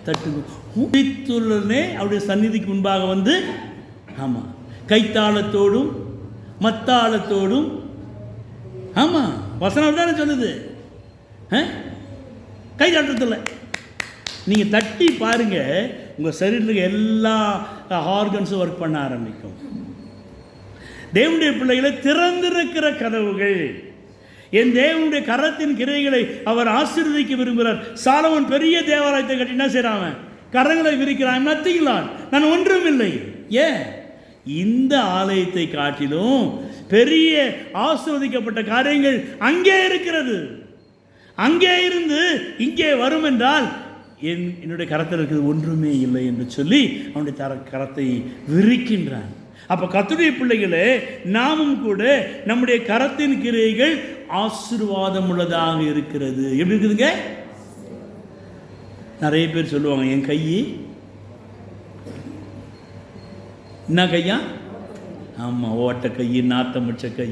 தட்டுனே அவருடைய சந்நிதிக்கு முன்பாக வந்து, ஆமாம், கைத்தாளத்தோடும் மத்தாளத்தோடும், ஆமாம் வசனம் தானே சொல்லுது. கை தட்டத்தில் நீங்கள் தட்டி பாருங்க, உங்கள் சரீரத்துக்கு எல்லா ஆர்கன்ஸும் ஒர்க் பண்ண ஆரம்பிக்கும். தேவனுடைய பிள்ளைகளை திறந்திருக்கிற கதவுகள். என் தேவனுடைய கரத்தின் கிரைகளை அவர் ஆசீர்வதிக்க விரும்புகிறார். சாலமோன் பெரிய தேவாலயத்தை கட்டி என்ன செய்கிறான்? கரங்களை விரிக்கிறான். நத்திங்களான், நான் ஒன்றும் இல்லை. ஏன்? இந்த ஆலயத்தை காட்டிலும் பெரிய ஆசீர்வதிக்கப்பட்ட காரியங்கள் அங்கே இருக்கிறது. அங்கே இருந்து இங்கே வரும் என்றால் என்னுடைய கரத்தில் இருக்கிறது ஒன்றுமே இல்லை என்று சொல்லி அவனுடைய கரத்தை விரிக்கின்றான். அப்போ கர்த்தருடைய பிள்ளைகளே, நாமும் கூட நம்முடைய கரத்தின் கிரைகள் ஆசீர்வாதம் உள்ளதாக இருக்கிறது. எப்படி இருக்குதுங்க? நிறைய பேர் சொல்லுவாங்க, என் கை என்ன கையா? ஆமாம், ஓட்ட கை, நாத்தம் வச்ச கை.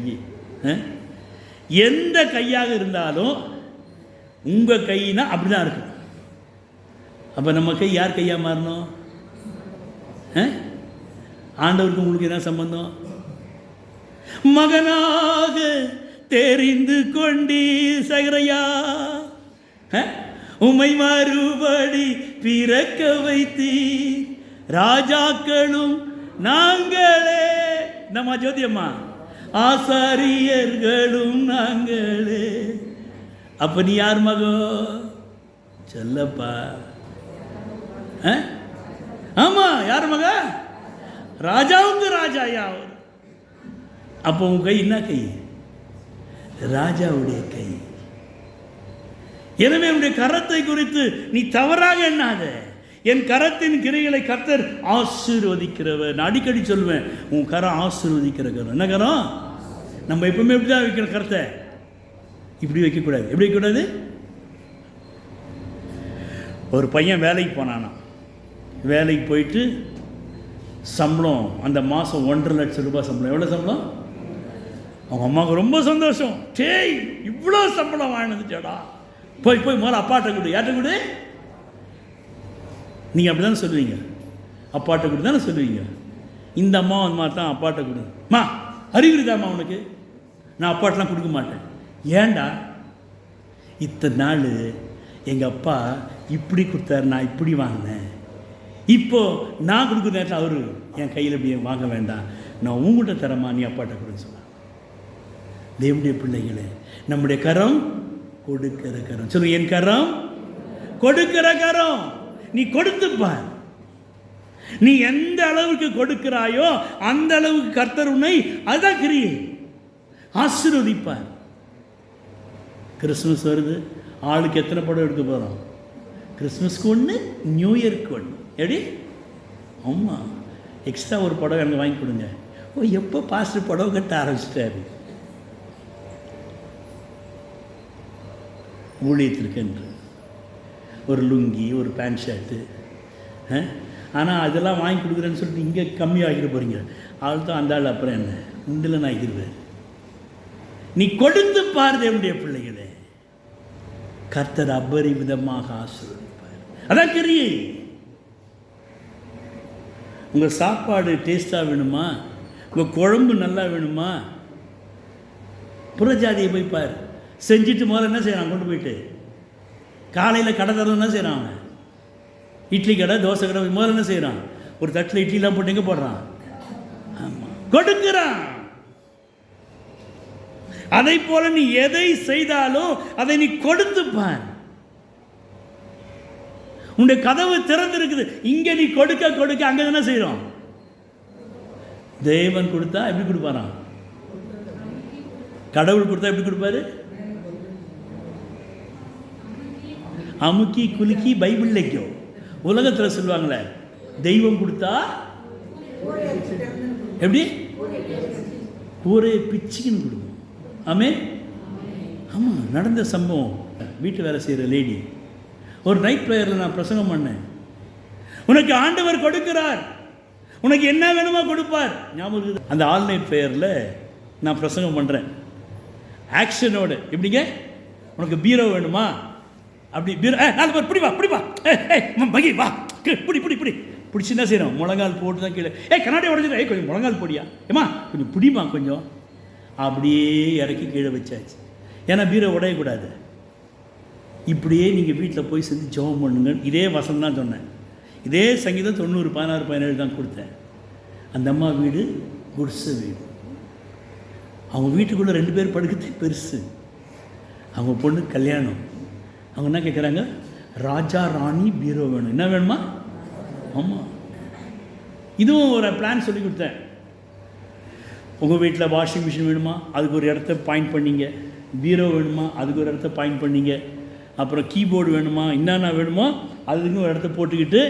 எந்த கையாக இருந்தாலும் உங்கள் கைனா அப்படி தான் இருக்கும். அப்போ நம்ம கை யார் கையாக மாறணும்? ஆண்டவருக்கு உங்களுக்கு என்ன சம்பந்தம்? மகனாக தெரிந்து கொண்டீ சகரையா, உம்மை மறுபடி பிறக்க வைத்தீ, ராஜாக்களும் நாங்களே. நம்ம ஜோதியம்மா, ஆசாரியர்களும் நாங்களே. அப்ப நீ யார் மகோ? சொல்லப்பா. ஆமா, யார் மக? ராஜாவுக்கு ராஜா. யார்? அப்போ உன் கை என்ன கை? ராஜாவுடைய கை. எனவே உன்னுடைய கரத்தை குறித்து நீ தவறாக எண்ணாத. என் கரத்தின் கிரைகளை கர்த்தர் ஆசீர்வதிக்கிறவர். நான் அடிக்கடி சொல்வேன், உன் கரம் ஆசீர்வதிக்கிற கரம். என்ன கரம்? நம்ம எப்பவுமே எப்படி தான் வைக்கிற கரத்தை? இப்படி வைக்கக்கூடாது. எப்படி வைக்கக்கூடாது? ஒரு பையன் வேலைக்கு போனானா, வேலைக்கு போயிட்டு சம்பளம் அந்த மாதம் 1.5 லட்சம் ரூபாய் சம்பளம். எவ்வளோ சம்பளம்? அவங்க அம்மாவுக்கு ரொம்ப சந்தோஷம். டேய், இவ்வளோ சம்பளம் வாங்கினதுச்சேடா, போய் போய் முதல்ல அப்பாட்ட கொடு. யார்கிட்ட கொடு? நீங்கள் அப்படி தானே சொல்லுவீங்க, அப்பாட்ட கொடு தானே சொல்லுவீங்க. இந்த அம்மா அந்த மாதிரி தான், அப்பாட்ட கொடு. மா அறிகுறிதாம்மா உனக்கு, நான் அப்பாட்டெலாம் கொடுக்க மாட்டேன். ஏண்டா? இத்தனை நாள் எங்கள் அப்பா இப்படி கொடுத்தாரு, நான் இப்படி வாங்கினேன். இப்போது நான் கொடுக்குற நேரத்தில் அவர் என் கையில் இப்படி வாங்க வேண்டாம், நான் உங்கள்கிட்ட தரமா, நீ அப்பாட்ட கொடுன்னு சொன்னார். தேவனுடைய பிள்ளைகளே, நம்முடைய கரம் கொடுக்கிற கரம். சொல்லுங்க, என் கரம் கொடுக்கிற கரம். நீ கொடுத்துப்பார். நீ எந்த அளவுக்கு கொடுக்கிறாயோ அந்த அளவுக்கு கர்த்தர் உன்னை அதான் கிரியை ஆசீர்வதிப்பார். கிறிஸ்துமஸ் வருது, ஆளுக்கு எத்தனை படம் எடுக்க போகிறோம்? கிறிஸ்துமஸ்க்கு ஒன்று, நியூ இயர்க்கு ஒன்று. எப்படி? ஆமாம், எக்ஸ்ட்ரா ஒரு படம் எனக்கு வாங்கி கொடுங்க. ஓ, எப்போ பாஸ்டர் படம் கட்ட ஆரம்பிச்சிட்டாரு? ஊழியத்திற்கு என்று ஒரு லுங்கி, ஒரு பேண்ட் ஷர்ட்டு. ஆனால் அதெல்லாம் வாங்கி கொடுக்குறேன்னு சொல்லிட்டு இங்கே கம்மியாகிட போகிறீங்க. அவள் தான் அந்த ஆள் அப்புறம் என்ன உண்டில் நான் ஆகிடுவேன். நீ கொடுத்து பார் தேவனுடைய பிள்ளைகளே, கர்த்தர் அபரிவிதமாக ஆசீர்வதிப்பார். அதான் கிரியை. உங்கள் சாப்பாடு டேஸ்ட்டாக வேணுமா, உங்கள் குழம்பு நல்லா வேணுமா, புறஜாதியை போய் பார். செஞ்சுட்டு முதல்ல என்ன செய்கிறான், கொண்டு போயிட்டு காலையில் கடை தரணும் என்ன செய்கிறான், அவன் இட்லி கடை தோசை கடை முதல்ல என்ன செய்கிறான், ஒரு தட்டில் இட்லிலாம் போட்டு எங்கே போடுறான், ஆமாம் கொடுக்குறான். அதை போல நீ எதை செய்தாலும் அதை நீ கொடுத்துப்பான். உன்னுடைய கதவு திறந்திருக்குது. இங்கே நீ கொடுக்க கொடுக்க அங்கே என்ன செய்யறோம், தேவன் கொடுத்தா எப்படி கொடுப்பாராம், கடவுள் கொடுத்தா எப்படி கொடுப்பாரு, அமுக்கி குலுக்கி பைபிள் லைக்கும். உலகத்தில் சொல்லுவாங்களே தெய்வம் கொடுத்தா எப்படி கூரை பிச்சுக்குன்னு கொடுக்கும். ஆமே, ஆமாம், நடந்த சம்பவம். வீட்டு வேலை செய்கிற லேடி ஒரு நைட் ப்ரேயரில் நான் பிரசங்கம் பண்ணேன். உனக்கு ஆண்டவர் கொடுக்கிறார், உனக்கு என்ன வேணுமோ கொடுப்பார். ஞாபகம் இருக்குது. அந்த ஆல் நைட் ப்ரேயரில் நான் பிரசங்கம் பண்ணுறேன் ஆக்ஷனோடு. எப்படிங்க, உனக்கு பீரோ வேணுமா, அப்படி பீரோ 4 பேர் பிடிப்பா பிடிப்பா, மகி வா பிடி பிடி பிடி பிடிச்சி என்ன செய்கிறோம், முழங்கால் போட்டு தான் கீழே, கண்ணாடி உடஞ்சிடும், கொஞ்சம் முழங்கால் போடியா, ஏமா கொஞ்சம் பிடிமா கொஞ்சம், அப்படியே இறக்கி கீழே வச்சாச்சு. ஏன்னா பீரோ உடையக்கூடாது. இப்படியே நீங்கள் வீட்டில் போய் செஞ்சு ஜெபம் பண்ணுங்க. இதே வசனம் தான் சொன்னேன். இதே சங்கீதம் 90, 16, 17 தான் கொடுத்தேன். அந்த அம்மா வீடு குடிசை வீடு. அவங்க வீட்டுக்குள்ளே 2 பேர் படுக்கிறது பெருசு. அவங்க பொண்ணு கல்யாணம். அவங்க என்ன கேட்குறாங்க, ராஜா ராணி பீரோ வேணும். என்ன வேணுமா, ஆமாம். இதுவும் ஒரு பிளான் சொல்லி கொடுத்தேன். உங்கள் வீட்டில் வாஷிங் மிஷின் வேணுமா, அதுக்கு ஒரு இடத்த பாயிண்ட் பண்ணிங்க. பீரோ வேணுமா, அதுக்கு ஒரு இடத்த பாயிண்ட் பண்ணிங்க. அப்புறம் கீபோர்டு வேணுமா, என்னென்ன வேணுமோ அதுக்கு ஒரு இடத்த போட்டுக்கிட்டு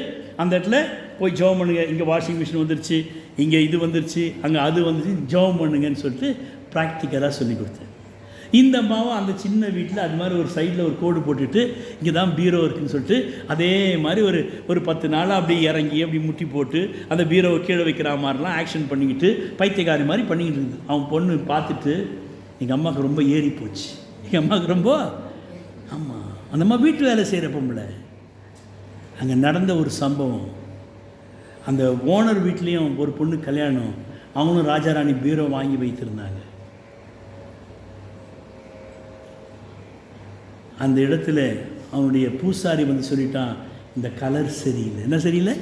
அந்த இடத்துல போய் ஜெபம் பண்ணுங்க. இங்கே வாஷிங் மிஷின் வந்துருச்சு, இங்கே இது வந்துருச்சு, அங்கே அது வந்துருச்சு, ஜெபம் பண்ணுங்கன்னு சொல்லிட்டு ப்ராக்டிக்கலாக சொல்லி கொடுத்தேன். இந்த அம்மாவும் அந்த சின்ன வீட்டில் அது மாதிரி ஒரு சைடில் ஒரு கோடு போட்டுட்டு இங்கே தான் பீரோ இருக்குதுன்னு சொல்லிட்டு அதே மாதிரி ஒரு 10 நாளாக அப்படியே இறங்கி அப்படி முட்டி போட்டு அந்த பீரோவை கீழே வைக்கிற மாதிரிலாம் ஆக்ஷன் பண்ணிக்கிட்டு பைத்தியக்காரி மாதிரி பண்ணிக்கிட்டு இருக்குது. அவன் பொண்ணு பார்த்துட்டு எங்கள் அம்மாவுக்கு ரொம்ப ஏறி போச்சு. எங்கள் அம்மாவுக்கு ரொம்ப, ஆமாம், அந்த அம்மா வீட்டு வேலை செய்கிற பொம்பளை. அங்கே நடந்த ஒரு சம்பவம், அந்த ஓனர் வீட்லேயும் ஒரு பொண்ணு கல்யாணம். அவங்களும் ராஜாராணி பீரோ வாங்கி வைத்திருந்தாங்க. அந்த இடத்துல அவனுடைய பூசாரி வந்து சொல்லிட்டான், இந்த கலர் சரியில்லை. என்ன சரியில்லை,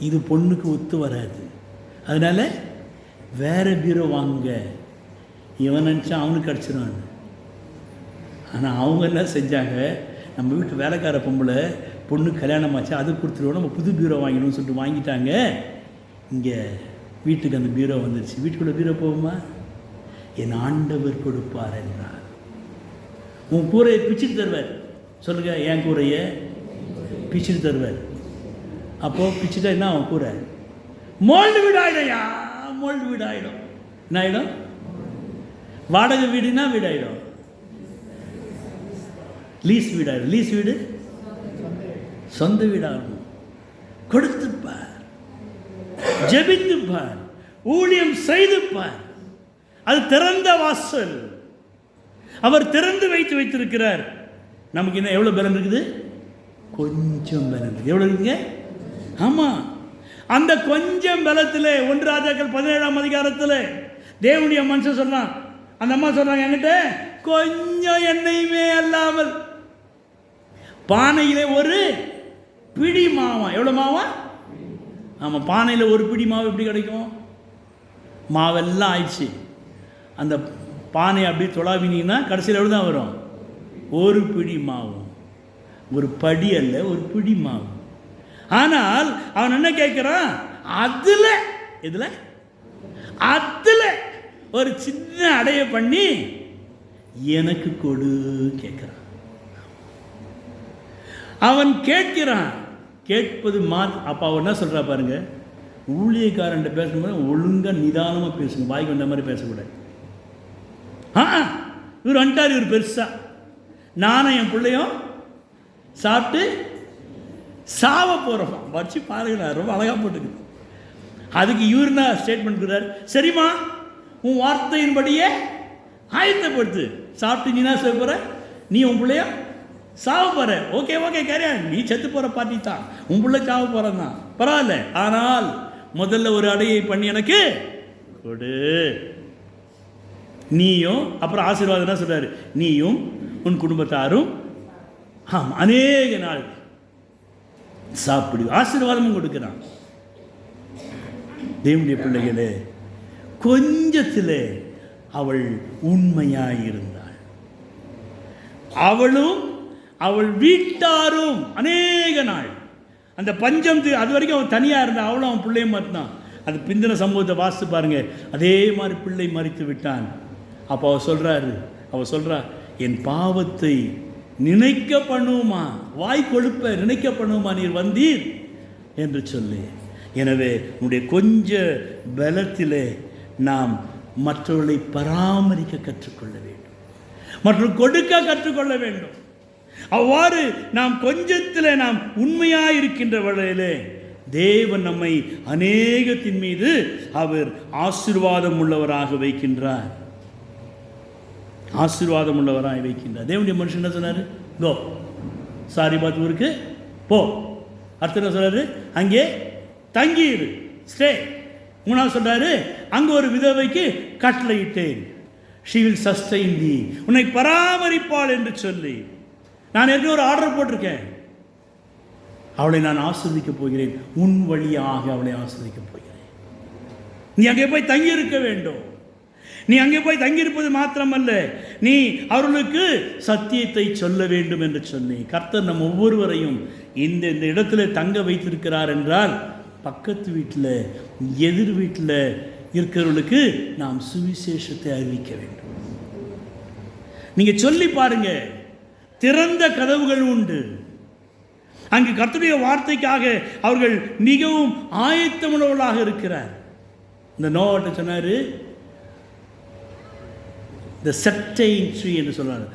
இது பொண்ணுக்கு ஒத்து வராது, அதனால் வேறு பீரோ வாங்க. இவன் நினச்சா அவனுக்கு கிடச்சிருவான். ஆனால் அவங்க என்ன செஞ்சாங்க, நம்ம வீட்டு வேலைக்கார பொம்பளை பொண்ணு கல்யாணம் ஆச்சு, அது கொடுத்துருவோம், நம்ம புது பீரோ வாங்கிடணும்னு சொல்லிட்டு வாங்கிட்டாங்க. இங்கே வீட்டுக்கு அந்த பீரோ வந்துருச்சு. வீட்டுக்குள்ளே பீரோ போகுமா, என் ஆண்டவர் கொடுப்பார் என்றார். உன் கூரையை பிச்சுட்டு தருவார். சொல்லுங்கள், என் கூரையை பிச்சுட்டு தருவார். அப்போது பிச்சுட்டா என்ன அவன் கூரை மோல்டு வீடு ஆகிடும்யா, மோல்டு வீடு ஆகிடும். என்ன ஆகிடும், வாடகை வீடுனா வீடு ஆகிடும், லீஸ் வீடு ஆகிடும். லீஸ் வீடு சொந்த வீடாகணும். கொடுத்துப்பார், ஜெபித்துப்பார், ஊழியம் செய்துப்பார். அது திறந்த வாசல். அவர் திறந்து வைத்திருக்கிறார். நமக்கு என்ன எவ்வளோ பலன் இருக்குது, கொஞ்சம் பலன் இருக்குது. எவ்வளோ இருக்குங்க, ஆமாம். அந்த கொஞ்சம் பலத்தில் 1 ராஜாக்கள் 17ஆம் அதிகாரத்தில் தேவனுடைய மனுஷன் சொன்னான். அந்த அம்மா சொல்கிறாங்க, என்கிட்ட கொஞ்சம் எண்ணெயுமே அல்லாமல் பானையில் ஒரு பிடி மாவா. எவ்வளோ மாவா, ஆமாம், பானையில் ஒரு பிடி மாவு எப்படி கிடைக்கும், மாவெல்லாம் ஆயிடுச்சு. அந்த பானை அப்படி தொலாவினீங்கன்னா கடைசியில் எவ்வளோ தான் வரும், ஒரு பிடி மாவும். ஒரு படி அல்ல, ஒரு பிடி மாவு. ஆனால் அவன் என்ன கேட்குறான், அதில் இதில் அதில் ஒரு சின்ன அடைய பண்ணி எனக்கு கொடு கேட்குறான். அவன் கேட்கிறான், கேட்பது அப்போ அவன் என்ன சொல்கிறா பாருங்க, ஊழியக்காரன் பேசும்போது ஒழுங்காக நிதானமாக பேசுங்க, வாய்க்கு வந்த மாதிரி பேசக்கூடாது. இவர் வந்துட்டார், இவர் பெருசா நானும் என் பிள்ளையும் சாப்பிட்டு சாவ போகிறோம். வச்சு பாருங்களா, ரொம்ப அழகாக போட்டுக்குது. அதுக்கு இவர் என்ன ஸ்டேட்மெண்ட் கொடுக்குறாரு, சரிம்மா உன் வார்த்தையின்படியே ஆயத்தப்படுத்து, சாப்பிட்டு நீ என்ன செய்ய போகிற, நீ உன் பிள்ளைய சாவ போகிற. ஓகே ஓகே கேரியா, நீ செத்து போகிற பாட்டி தான், உன் பிள்ளை சாவ போகிறான் தான், பரவாயில்ல. ஆனால் முதல்ல ஒரு அடையை பண்ணி எனக்கு கொடு. நீயும், அப்புறம் ஆசீர்வாதம் என்ன சொல்கிறாரு, நீயும் உன் குடும்பத்தாரும் அநேக நாள் சாப்பிடு. ஆசீர்வாதமும் கொடுக்கிறான். தேவனுடைய பிள்ளைகளே, கொஞ்சத்திலே அவள் உண்மையாயிருந்தாள். அவளும் அவள் வீட்டாரும் அநேக நாள் அந்த பஞ்சம், அது வரைக்கும் அவன் தனியாக இருந்தான். அவளும் அவன் பிள்ளையும் மட்டும்தான். அது பிந்தின சம்பவத்தை வாசித்து பாருங்க. அதே மாதிரி பிள்ளை மரித்து விட்டான். அப்போ அவள் சொல்றா, என் பாவத்தை நினைக்க பண்ணுமா, வாய் கொழுப்ப நினைக்க பண்ணுமா நீர் வந்தீர் என்று சொல்லி. எனவே உன்னுடைய கொஞ்ச பலத்திலே நாம் மற்றவர்களை பராமரிக்க கற்றுக்கொள்ள வேண்டும், மற்றும் கொடுக்க கற்றுக்கொள்ள வேண்டும். அவ்வாறு நாம் கொஞ்சத்தில் நாம் உண்மையாக இருக்கின்ற வேளையிலே தேவன் நம்மை அநேகத்தின் மீது அவர் ஆசீர்வாதம் உள்ளவராக வைக்கின்றார். ஆசீர்வாதம் உள்ளவராக வைக்கின்றார். தேவனுடைய மனுஷன் என்ன சொன்னார், கோ சாரிபாத் ஊருக்கு போ. அடுத்து என்ன சொல்றாரு, அங்கே தங்கியிரு, ஸ்டே. மூணாவது சொல்றாரு, அங்கே ஒரு விதவைக்கு கட்டளையிட்டேன், she will sustain thee, உன்னை பராமரிப்பாள் என்று சொல்லி. நான் ஏற்கனவே ஒரு ஆர்டர் போட்டிருக்கேன், அவளை நான் ஆசீர்வதிக்கப் போகிறேன், உன் வழியாக அவளை ஆசீர்வதிக்கப் போகிறேன். நீ அங்கே போய் தங்கி இருக்க வேண்டும். நீ அங்கே போய் தங்கியிருப்பது மாத்திரமல்ல, நீ அவர்களுக்கு சத்தியத்தை சொல்ல வேண்டும் என்று சொல்லி கர்த்தர் நம் ஒவ்வொருவரையும் இந்த இடத்துல தங்க வைத்திருக்கிறார் என்றால், பக்கத்து வீட்டில் எதிர் வீட்டில் இருக்கிறவர்களுக்கு நாம் சுவிசேஷத்தை அறிவிக்க வேண்டும். நீங்கள் சொல்லி பாருங்க, திறந்த கதவுகள் உண்டு. அங்கு கர்த்தருடைய வார்த்தைக்காக அவர்கள் மிகவும் ஆயத்தமுள்ளவர்களாக இருக்கிறார். இந்த நோவாட்ட சொன்னார், இந்த செட்டைன் ட்ரீ என்று சொல்றாரு,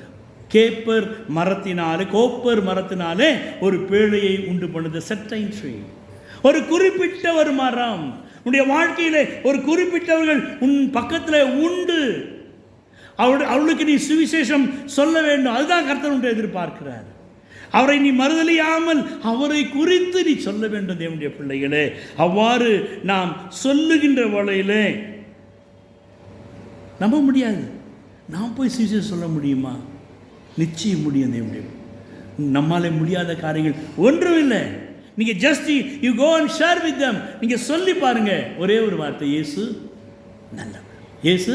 கோப்பர் மரத்தினாலே ஒரு பேழையை உண்டு பண்ணுது. செட்டைன் ட்ரீ ஒரு குறிப்பிட்ட ஒரு மரம். உன்னுடைய வாழ்க்கையிலே ஒரு குறிப்பிட்டவர்கள் உன் பக்கத்தில் உண்டு. அவளுக்கு நீ சுவிசேஷம் சொல்ல வேண்டும். அதுதான் கர்த்தர் உன்னை எதிர்பார்க்கிறார். அவரை நீ மறுதலியாமல் அவரை குறித்து நீ சொல்ல வேண்டும். தேவனுடைய பிள்ளைகளே, அவ்வாறு நாம் சொல்லுகின்ற வேளையிலே நம்ப முடியாது. நாம் போய் சுவிசேஷம் சொல்ல முடியுமா? நிச்சயம் முடியும். தேவனுடைய நம்மாலே முடியாத காரியங்கள் ஒன்றும் இல்லை. நீங்கள் just you go and share with them. நீங்கள் சொல்லி பாருங்க, ஒரே ஒரு வார்த்தை, இயேசு நல்லவர், இயேசு,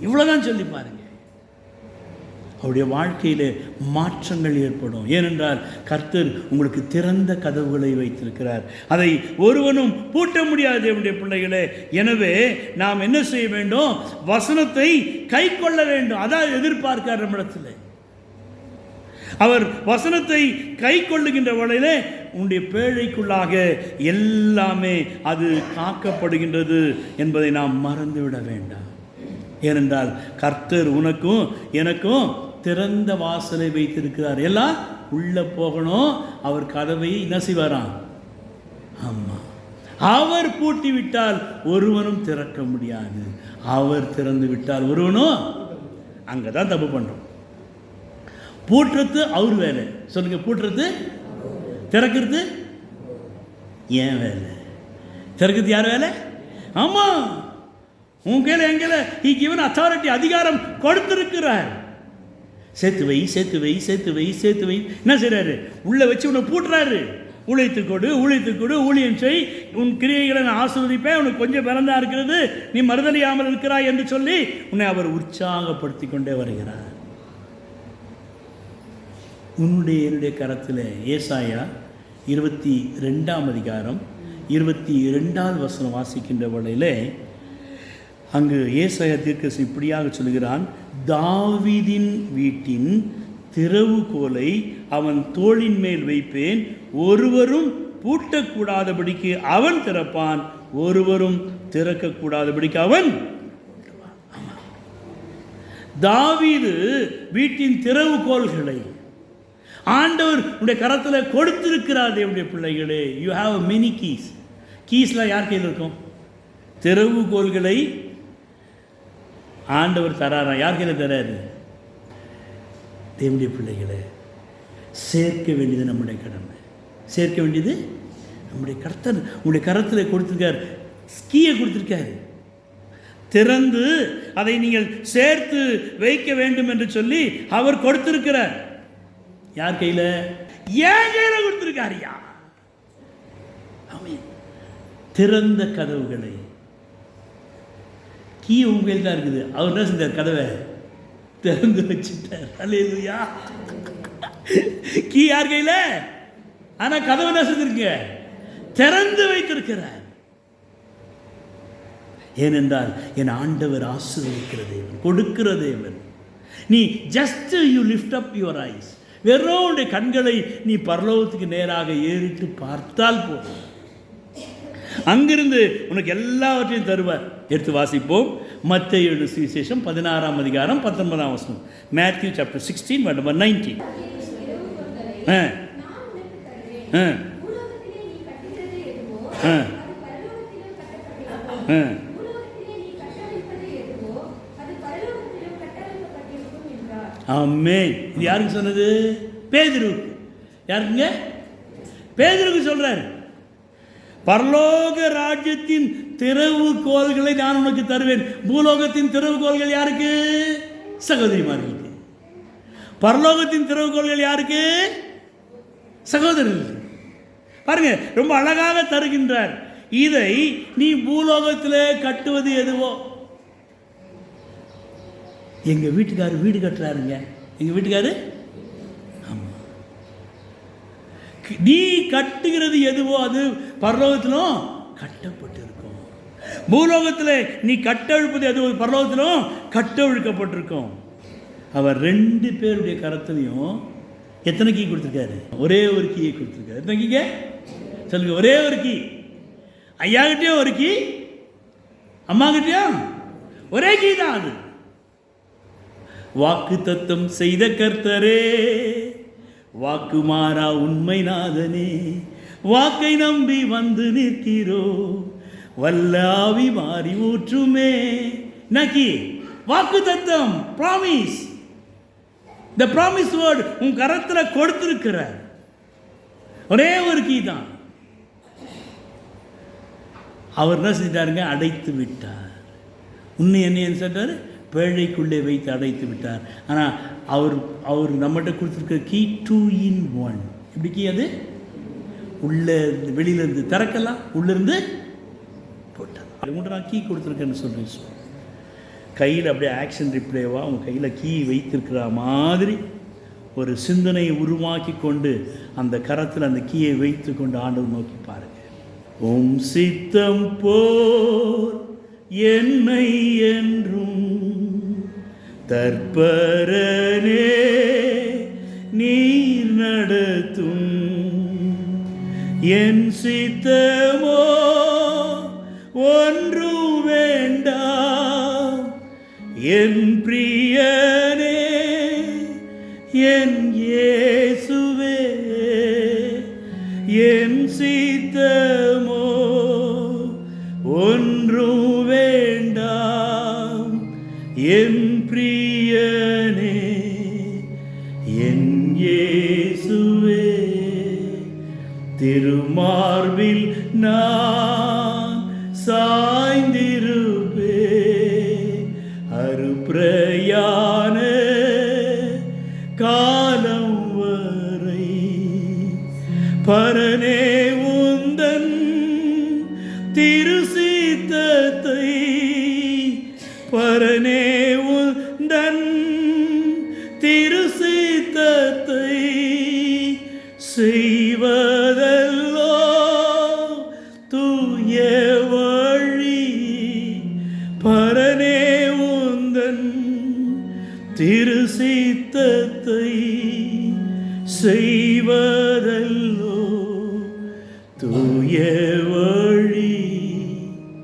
இவ்வளோதான் சொல்லி பாருங்க. அவருடைய வாழ்க்கையில் மாற்றங்கள் ஏற்படும். ஏனென்றால் கர்த்தர் உங்களுக்கு திறந்த கதவுகளை வைத்திருக்கிறார், அதை ஒருவனும் பூட்ட முடியாது. தேவனுடைய பிள்ளைகளே, எனவே நாம் என்ன செய்ய வேண்டும்? வசனத்தை கை கொள்ள வேண்டும். அதான் எதிர்பார்க்கிறார் நம்மிடத்தில். அவர் வசனத்தை கை கொள்ளுகின்ற வேளையிலே உன்னுடைய பேழைக்குள்ளாக எல்லாமே அது காக்கப்படுகின்றது என்பதை நாம் மறந்துவிட வேண்டாம். ஏனென்றால் கர்த்தர் உனக்கும் எனக்கும் திறந்த வாசலை வைத்திருக்கிறார். எல்லாம் உள்ளே போகணும். அவர் கதவை என்ன செய்வாராம்? ஆமாம், அவர் பூட்டி விட்டால் ஒருவனும் திறக்க முடியாது. அவர் திறந்து விட்டால் ஒருவனும். அங்கே தான் தப்பு பண்ணுறோம். பூட்டுறது அவர் வேலை. சொல்லுங்க, பூட்டுறது, திறக்கிறது ஏன் வேலை? திறக்கிறது யார் வேலை? ஆமாம், உன் கையில் என் கையில் he given authority, அதிகாரம் கொடுத்திருக்கிறார். சேர்த்து வை, சேர்த்து வை, சேர்த்து வை, சேர்த்து வை. என்ன செய்கிறாரு? உள்ளே வச்சு உன்னை பூட்டுறாரு. ஊழியத்து கொடு, ஊழியம் செய், உன் கிரியைகளை நான் ஆசீர்வதிப்பேன், உனக்கு கொஞ்சம் பிறந்தா இருக்கிறது, நீ மறுதலியாமல் இருக்கிறாய் என்று சொல்லி உன்னை அவர் உற்சாகப்படுத்தி கொண்டே வருகிறார். என்னுடைய கரத்தில் ஏசாயா 22ஆம் அதிகாரம் 22வது வசனம் வாசிக்கின்ற வேளையிலே அங்கு ஏசாயா தீர்க்கதரிசி இப்படியாக சொல்கிறான், தாவீதின் வீட்டின் திறவுகோலை அவன் தோளின் மேல் வைப்பேன், ஒருவரும் பூட்டக்கூடாதபடிக்கு அவன் திறப்பான், ஒருவரும் திறக்கக்கூடாதபடிக்கு அவன். தாவீது வீட்டின் திறவுகோல்களை ஆண்டவர் உடைய கரத்தில் கொடுத்திருக்கிறார். தேவனுடைய பிள்ளைகளே, யூ ஹாவ் மெனி கீஸ். கீஸ்லாம் யார் கையில் இருக்கும்? திறவுகோல்களை ஆண்டவர் தராரா? யார் கையில் தராரு? தேவனுடைய பிள்ளைகளை சேர்க்க வேண்டியது நம்முடைய கடமை. சேர்க்க வேண்டியது நம்முடைய கர்த்தர் உங்களுடைய கரத்தில் கொடுத்திருக்கார். கீயை கொடுத்திருக்காரு. திறந்து அதை நீங்கள் சேர்த்து வைக்க வேண்டும் என்று சொல்லி அவர் கொடுத்திருக்கிறார். யார் கையில்? ஏன் கையில் கொடுத்திருக்காரியா? ஆமென். திறந்த கதவுகளை, கீ உங்க கையில் தான் இருக்குது. அவர் என்ன செஞ்சார்? கதவை திறந்து வச்சுட்டார். அல்லேலூயா. கீ யார் கையில்? ஆனா கதவை என்ன செஞ்சிருக்க? திறந்து வைத்திருக்கிறார். ஏனென்றால் என் ஆண்டவர் ஆசீர்வதிக்கிற தேவன், கொடுக்கிற தேவன். நீ just you lift up your eyes, வெறும் கண்களை நீ பரலோகத்துக்கு நேராக ஏறிட்டு பார்த்தால் போதும், அங்கிருந்து உனக்கு எல்லாவற்றையும் தருவார். எடுத்து வாசிப்போம். மத்தேயு எழுதின சுவிசேஷம் 16ஆம் அதிகாரம் 19ஆம் வசனம். Matthew chapter 16 verse number 19. ஆமென். இது யாருக்கு சொன்னது? பேதுருவுக்கு. யாருக்குங்க? பேதுருவுக்கு சொல்றாரு. பரலோக ராஜ்யத்தின் திறவுகோல்களை நான் உனக்கு தருவேன். பூலோகத்தின் திறவுகோல்கள் யாருக்கு? சகோதரிமார்களுக்கு. பரலோகத்தின் திறவுகோல்கள் யாருக்கு? சகோதரர்களுக்கு. பாருங்க, ரொம்ப அழகாக தருகின்றார். இதை நீ பூலோகத்திலே கட்டுவது எதுவோ. எங்க வீட்டுக்காரர் வீடு கட்டுறாருங்க. எங்க வீட்டுக்காரு, ஆமா, நீ கட்டுகிறது எதுவோ அது பரலோகத்திலும் கட்டப்பட்டிருக்கும். பூலோகத்தில் நீ கட்டவிழ்ப்பது எதுவோ பரலோகத்திலும் கட்டவிழ்க்கப்பட்டிருக்கும். அவர் 2 பேருடைய கரத்திலையும் எத்தனை கீ கொடுத்துருக்காரு? ஒரே ஒரு கீயை கொடுத்துருக்காரு. எத்தனை கீங்க சொல்லுங்க? ஒரே ஒரு கீ. ஐயா கிட்டயும் ஒரு கீ, அம்மா கிட்டயும் ஒரே கீ தான். அது வாக்கு தத்தம் செய்த கர்த்தரே, வாக்கு மாறா உண்மை நாதனே, வாக்கை நம்பி வந்து நிற்கிறோ, வல்லாவி மாறி ஊற்றுமே. நக்கி வாக்கு தத்தம், ப்ராமிஸ். இந்த ப்ராமிஸ் வேர்டு உன் கரத்தில் கொடுத்திருக்கிறார். ஒரே ஒரு கீ தான். அவர் என்ன செஞ்சாருங்க? அடைத்து விட்டார். உன்னை என்ன செஞ்சார்? பேழைக்குள்ளே வைத்து அடைத்து விட்டார். ஆனால் அவர் நம்மகிட்ட கொடுத்துருக்கிற கீ 2 in 1. எப்படி கீ? அது உள்ளே வெளியிலேருந்து திறக்கலாம், உள்ளேருந்து போட்டார். நான் கீ கொடுத்துருக்கேன்னு சொல்கிறேன். கையில் அப்படியே ஆக்ஷன் ரிப்ளேவாக உங்கள் கையில் கீ வைத்திருக்கிற மாதிரி ஒரு சிந்தனையை உருவாக்கி கொண்டு அந்த கரத்தில் அந்த கீயை வைத்து கொண்டு ஆண்டவர் நோக்கி பாருங்கள். உம் சித்தம் போல் என்னை என்றும் தற்பரனே நீர் நடத்தும். என் சித்தமோ ஒன்று வேண்டாம், என் பிரியனே என் இயேசுவே, என் சித்தமோ ஒன்று வேண்டாம், என் பிரியனே என் இயேசுவே. திருமார்பில் நான் சாய்ந்திருப்பே, அருப்பிரயான காலம் வரை. பரனே உந்தன் திருசித்தத்தை, பரனே உந்தன் திருசித்தத்தை செய்வதல்லோ தூய வழி. பரனே உந்தன் திருசித்தத்தை செய்வதல்லோ தூய வழி.